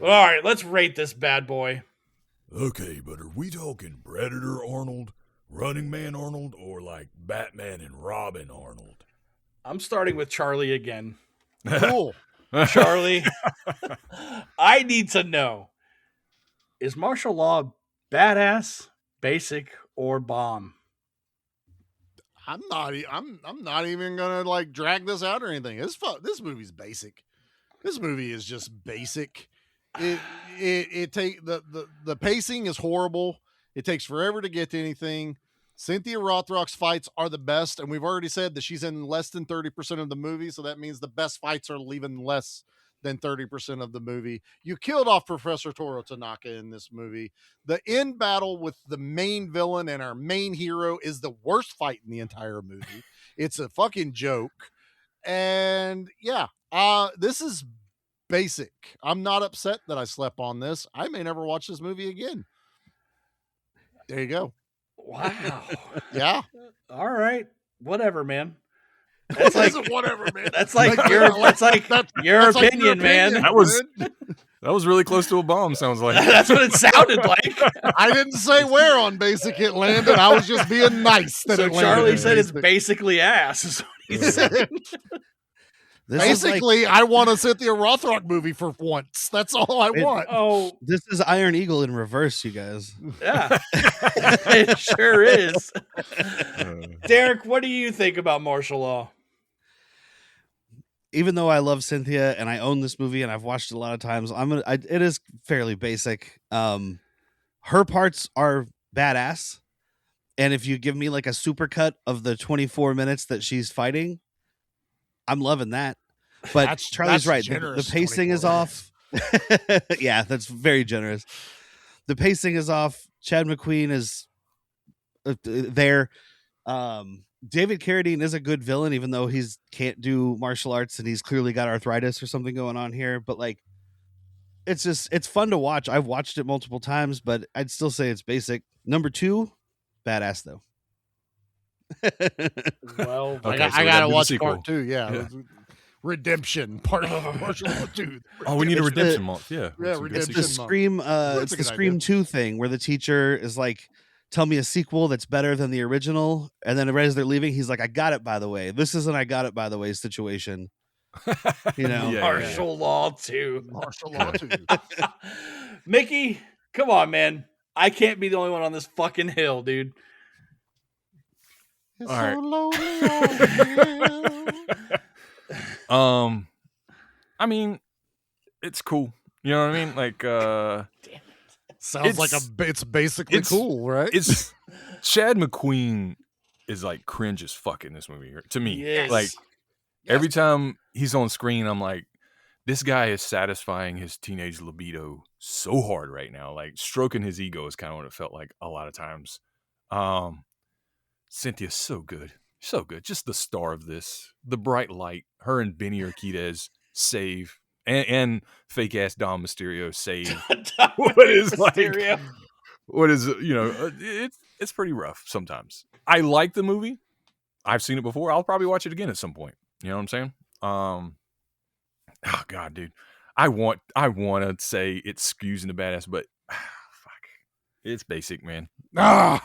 All right, let's rate this bad boy. Okay, but are we talking Predator Arnold, Running Man Arnold, or like Batman and Robin Arnold? I'm starting with Charlie again. Cool. Charlie, I need to know, is martial law badass, basic, or bomb? I'm not even gonna like drag this out or anything. This movie's basic. This movie is just basic. It take the pacing is horrible. It takes forever to get to anything. Cynthia Rothrock's fights are the best, and we've already said that she's in less than 30% of the movie, so that means the best fights are leaving less than 30% of the movie. You killed off Professor TORU Tanaka in this movie. The end battle with the main villain and our main hero is the worst fight in the entire movie. It's a fucking joke. And yeah, this is basic. I'm not upset that I slept on this. I may never watch this movie again. There you go. Wow. Yeah. All right. Whatever, man. That's like whatever, man. That's like your opinion, man. That was really close to a bomb. Sounds like that's what it sounded like. I didn't say where on Basic it landed. I was just being nice. That So it landed Charlie said it's Basic. basically ass. Is what he said. Basically, I want a Cynthia Rothrock movie for once. That's all I want. Oh, This is Iron Eagle in reverse, you guys. yeah, it sure is. Derek, what do you think about martial law? Even though I love Cynthia and I own this movie and I've watched it a lot of times, it is fairly basic. Her parts are badass, and if you give me like a supercut of the 24 minutes that she's fighting, I'm loving that. But Charlie's right. The pacing is off. Yeah, that's very generous. The pacing is off. Chad McQueen is there. David Carradine is a good villain, even though he's can't do martial arts and he's clearly got arthritis or something going on here. But like, it's fun to watch. I've watched it multiple times, but I'd still say it's basic. Number 2, badass though. Well, I gotta watch part 2. Yeah. Redemption part of martial law 2. Oh, we need a redemption month. Yeah, redemption. The Scream. It's the Scream 2 thing where the teacher is like, "Tell me a sequel that's better than the original," and then right as they're leaving, he's like, "I got it, by the way." This isn't "I got it, by the way" situation. You know, martial law 2. Martial law 2. Mickey, come on, man. I can't be the only one on this fucking hill, dude. It's All right. so lonely on the hill. I mean, it's cool. You know what I mean? Like, Sounds like it's basically cool, right? It's Chad McQueen is like cringe as fuck in this movie to me. Yes. Like every time he's on screen, I'm like, this guy is satisfying his teenage libido so hard right now. Like stroking his ego is kind of what it felt like a lot of times. Cynthia's so good. So good. Just the star of this. The bright light. Her and Benny Urquidez save. And fake ass Dom Mysterio save. What is Mysterio. What is, it's pretty rough sometimes. I like the movie. I've seen it before. I'll probably watch it again at some point. You know what I'm saying? Oh God, dude. I want to say it skews in the badass, but fuck. It's basic, man. I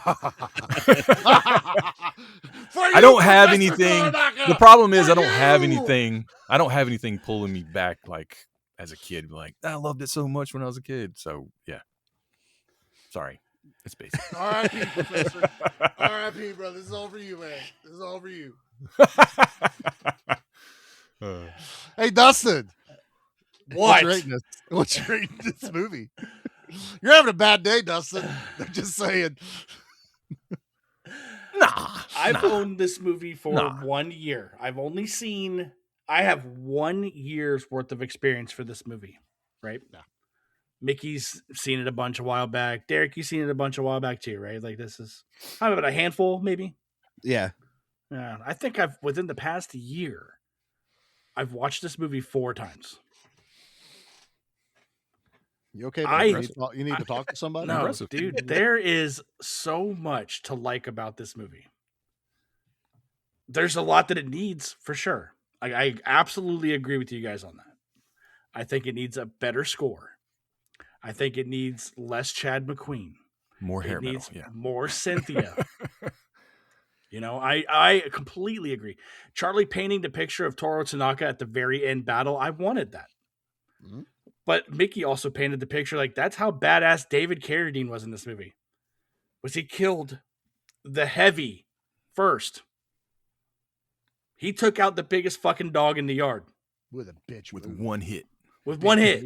don't have anything. The problem is I don't have anything. I don't have anything pulling me back like as a kid. Like I loved it so much when I was a kid. So yeah. Sorry, it's basic. R.I.P. Professor. R.I.P. brother. This is all for you, man. This is all for you. Hey, Dustin. What? What's your rating this movie? You're having a bad day, Dustin. I'm just saying. I've owned this movie for 1 year. I have 1 year's worth of experience for this movie, right? Yeah. Mickey's seen it a bunch a while back. Derek, you've seen it a bunch a while back too, right? Like this is kind of a handful, maybe. Yeah. Yeah. I think within the past year, I've watched this movie 4 times. You okay? Man? You need to talk to somebody? No, dude, there is so much to like about this movie. There's a lot that it needs, for sure. I absolutely agree with you guys on that. I think it needs a better score. I think it needs less Chad McQueen. More hair metal, more Cynthia. I completely agree. Charlie painting the picture of Toru Tanaka at the very end battle, I wanted that. Mm-hmm. But Mickey also painted the picture like that's how badass David Carradine was in this movie. Was he killed the heavy first? He took out the biggest fucking dog in the yard. With a bitch. With one hit. With one hit.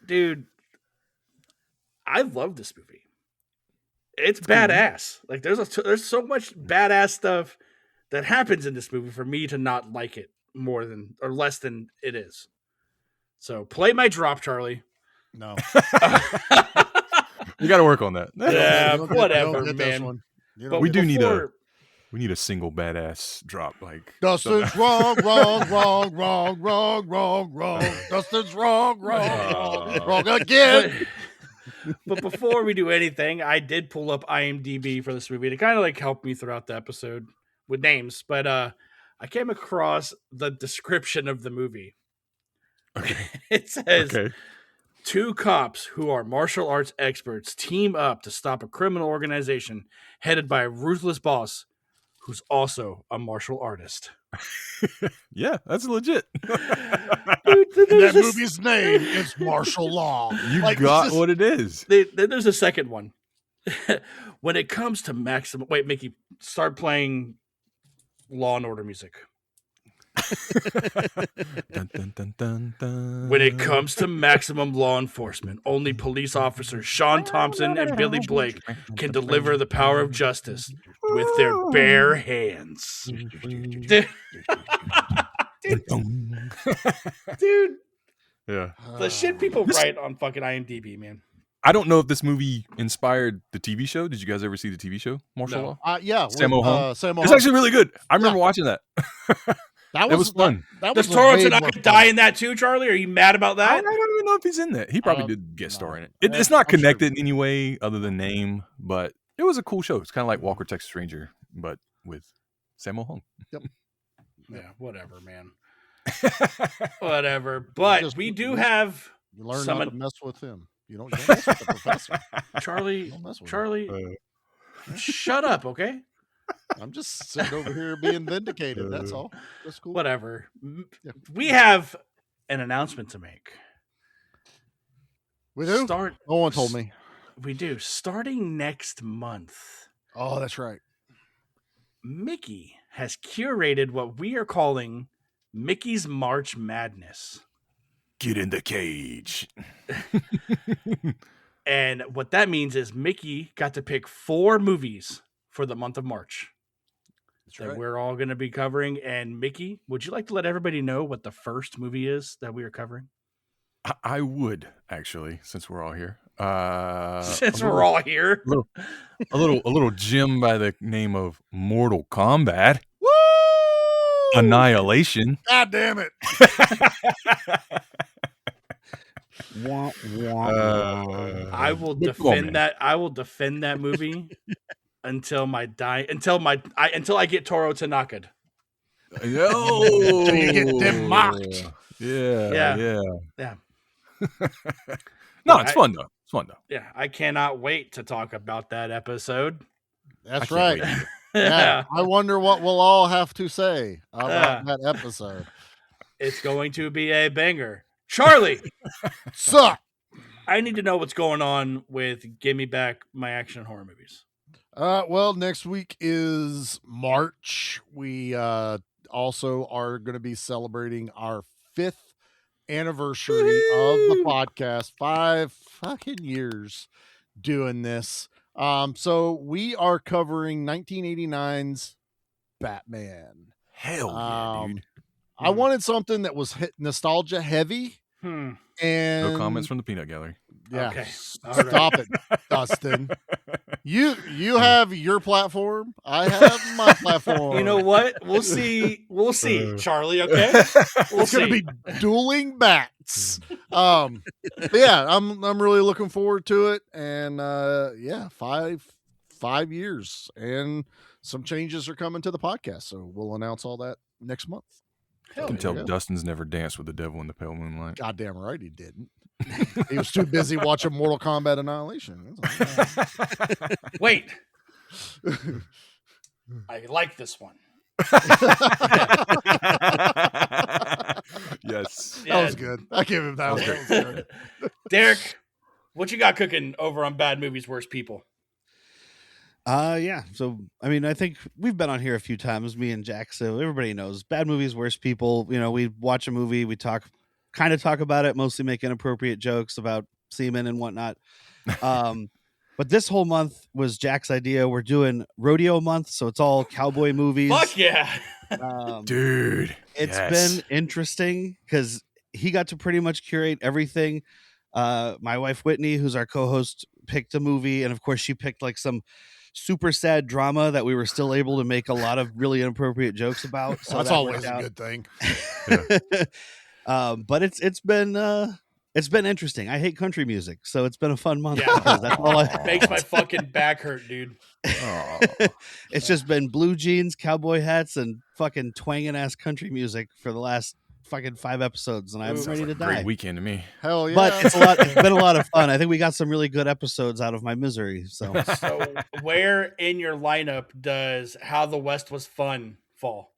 Dude, I love this movie. It's badass. Like there's so much badass stuff that happens in this movie for me to not like it more than or less than it is. So play my drop, Charlie. No. You got to work on that. Yeah, whatever, man. But we need a single badass drop. Like Dustin's wrong. Dustin's wrong again. But before we do anything, I did pull up IMDb for this movie to kind of like help me throughout the episode. with names, but I came across the description of the movie. Okay. It says, Okay. 2 cops who are martial arts experts team up to stop a criminal organization headed by a ruthless boss who's also a martial artist. Yeah, that's legit. Dude, That movie's name is Martial Law. You got what it is. Then there's a second one. When it comes to maximum... Wait, Mickey, start playing Law and Order music. Dun, dun, dun, dun, dun. When it comes to maximum law enforcement, only police officers Sean Thompson and Billy Blake can deliver the power of justice with their bare hands. Dude. Dude, Yeah. the shit people write on fucking IMDb, man. I don't know if this movie inspired the TV show. Did you guys ever see the TV show, Martial Law? Yeah. Sammo Hung? Sammo It's Hung. actually really good. I remember watching that. That It was fun. That Does was Toru way more Tanaka fun. die in that too, Charlie? Are you mad about I that? don't even know if he's in that. He probably did guest star in it. It's I'm not sure. connected in any way other than name, but it was a cool show. It's kind of like Walker Texas Ranger, but with Sammo Hung. Yeah, whatever, man. Whatever. But we do have You learn some... not to mess with him. You don't mess with the professor. Charlie, Don't mess with him. Charlie, shut up, okay? I'm just sitting over here being vindicated. That's all. That's cool. Whatever. Yeah. We have an announcement to make. We do? Start. No one told me. We do. Starting next month, Oh, that's right. Mickey has curated what we are calling Mickey's March Madness. Get in the cage. And what that means is Mickey got to pick 4 movies for the month of March that right. we're all going to be covering. And Mickey, would you like to let everybody know what the first movie is that we are covering? I would actually, since we're all here. Since we're all here, a little gem by the name of Mortal Kombat. Woo! Annihilation. God damn it. I will defend that. I will defend that movie until I get Toru Tanaka. Yo, Until you get them mocked. Yeah. No, it's fun though. It's fun though. Yeah, I cannot wait to talk about that episode. That's I right. can't wait. Yeah. I wonder what we'll all have to say about that episode. It's going to be a banger. Charlie, Suck. I need to know what's going on with Give Me Back My Action Horror Movies. Well, next week is March. We also are going to be celebrating our 5th anniversary of the podcast. 5 fucking years doing this. So we are covering 1989's Batman. Hell yeah, dude. I wanted something that was nostalgia heavy. And No comments from the Peanut Gallery. Yeah. Okay. Stop it, Dustin. You have your platform. I have my platform. You know what? We'll see. We'll see, Charlie. Okay. We'll It's going to be dueling bats. But yeah, I'm really looking forward to it. And yeah, 5 years and some changes are coming to the podcast. So we'll announce all that next month. I can tell Dustin's never danced with the devil in the pale moonlight. Goddamn right he didn't. He was too busy watching Mortal Kombat Annihilation. Wait. I like this one. Yes. That was good. I give him that one. That was good. Derek, what you got cooking over on Bad Movies, Worst People? Yeah. So, I mean, I think we've been on here a few times, me and Jack. So everybody knows Bad Movies, Worst People. You know, we watch a movie, we talk about it, mostly make inappropriate jokes about semen and whatnot. But this whole month was Jack's idea. We're doing rodeo month, so it's all cowboy movies. Fuck yeah. Dude. It's been interesting because he got to pretty much curate everything. My wife, Whitney, who's our co-host, picked a movie. And of course, she picked like some super sad drama that we were still able to make a lot of really inappropriate jokes about. So that's that always worked a out. good thing. But it's been It's been interesting. I hate country music, so it's been a fun month. Yeah. Because that's all I Makes my fucking back hurt, dude. It's just been blue jeans, cowboy hats, and fucking twanging ass country music for the last fucking 5 episodes, and I'm Sounds ready like to a great die. weekend to me. Hell yeah! But it's been a lot of fun. I think we got some really good episodes out of my misery. So So where in your lineup does How the West Was Fun fall?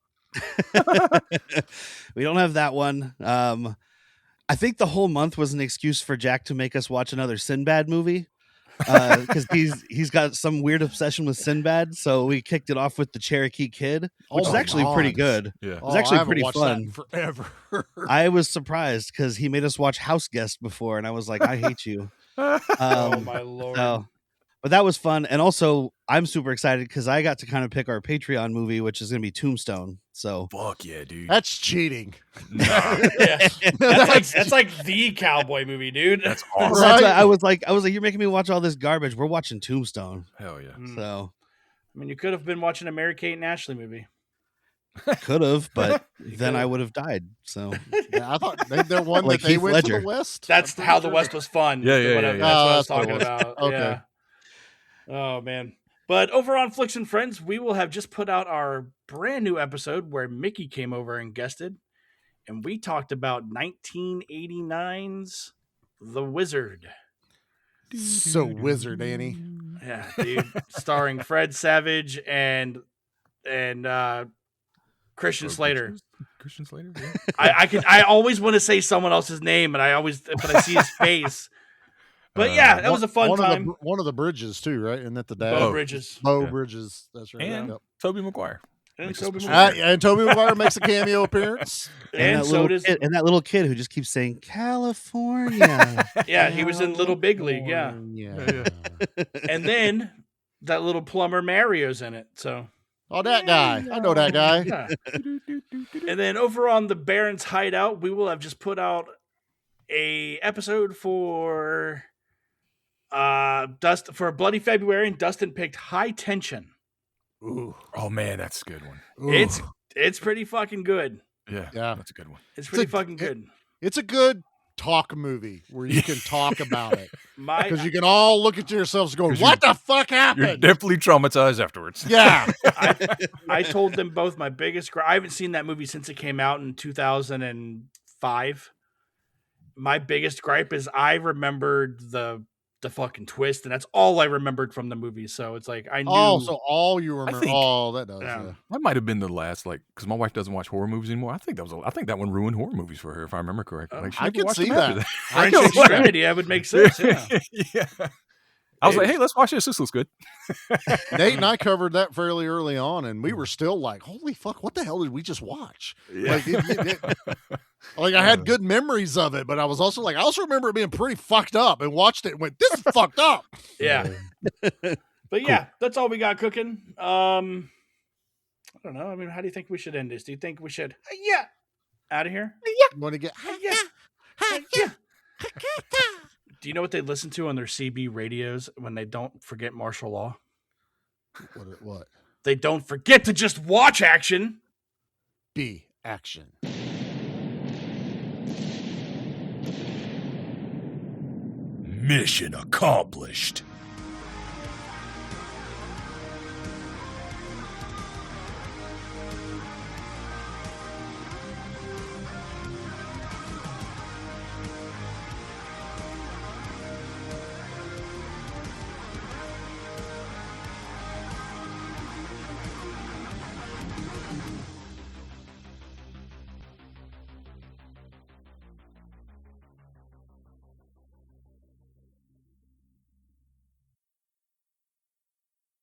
we don't have that one. I think the whole month was an excuse for Jack to make us watch another Sinbad movie. Because he's got some weird obsession with Sinbad, so we kicked it off with the Cherokee Kid, which is actually pretty good. Yeah. It was actually I haven't pretty watched fun. that in forever. I was surprised because he made us watch House Guest before, and I was like, I hate you. Oh my lord! But that was fun, and also I'm super excited because I got to kind of pick our Patreon movie, which is going to be Tombstone. So Fuck yeah, dude. That's cheating. Nah, Yeah. That's like the cowboy movie, dude. that's So awesome. that's why I was like, you're making me watch all this garbage. We're watching Tombstone. Hell yeah. So I mean, you could have been watching a Mary-Kate and Ashley movie. could have, but then I would have died. So Yeah, I thought they're one Like that they Heath went to Ledger. the West. That's I'm How pretty the sure. West Was Fun. Yeah, yeah, Whatever. yeah. That's what I was Oh, that's talking what it about. was. Okay. Yeah. Oh man. But over on Flicks and Friends, we will have just put out our brand new episode where Mickey came over and guested, and we talked about 1989's The Wizard. So wizard, Annie. Yeah, dude. Starring Fred Savage and Christian Slater. Christian Slater? Yeah. I always want to say someone else's name, and but I see his face. But yeah, that was a fun time. One of the Bridges too, right? Isn't that the dad? Bo Bridges. Bo Yeah. Bridges. That's right. And Yep. Toby Maguire. And Makes a Tobey special- Maguire. And Toby Maguire makes a cameo appearance. And that so little does kid, and that little kid who just keeps saying California. yeah, he was in Little Big League, yeah. Yeah. And then that little plumber Mario's in it. So Oh, that guy. I know that guy. yeah. And then over on the Baron's Hideout, we will have just put out a episode for Bloody February, and Dustin picked High Tension. Ooh. Oh man, that's a good one. Ooh. It's pretty fucking good. Yeah, Yeah. that's a good one. It's pretty fucking good. It's a good talk movie where you can talk about it. My Because you can all look at yourselves and go, 'Cause what the fuck You're happened? definitely traumatized afterwards. Yeah. I told them both my biggest gripe. I haven't seen that movie since it came out in 2005. My biggest gripe is I remembered the fucking twist, and that's all I remembered from the movie. So it's like I knew. Oh, so all you remember. think- Oh, that does. Yeah. Yeah. That might have been the last, because my wife doesn't watch horror movies anymore. I think that one ruined horror movies for her, if I remember correctly. Like, she I never could watched see them after that. French I know, right? Extremity, that would make sense. Yeah. Yeah. I was like, hey, let's watch this. This looks good. Nate and I covered that fairly early on, and we were still like, holy fuck, what the hell did we just watch? Yeah. Like, I had good memories of it, but I was also like, I also remember it being pretty fucked up, and watched it and went, this is fucked up. Yeah. But yeah, that's all we got cooking. I don't know. I mean, how do you think we should end this? Do you think we should out of here? You want to get Do you know what they listen to on their CB radios when they don't forget martial law? what? They don't forget to just watch action. B action. Mission accomplished.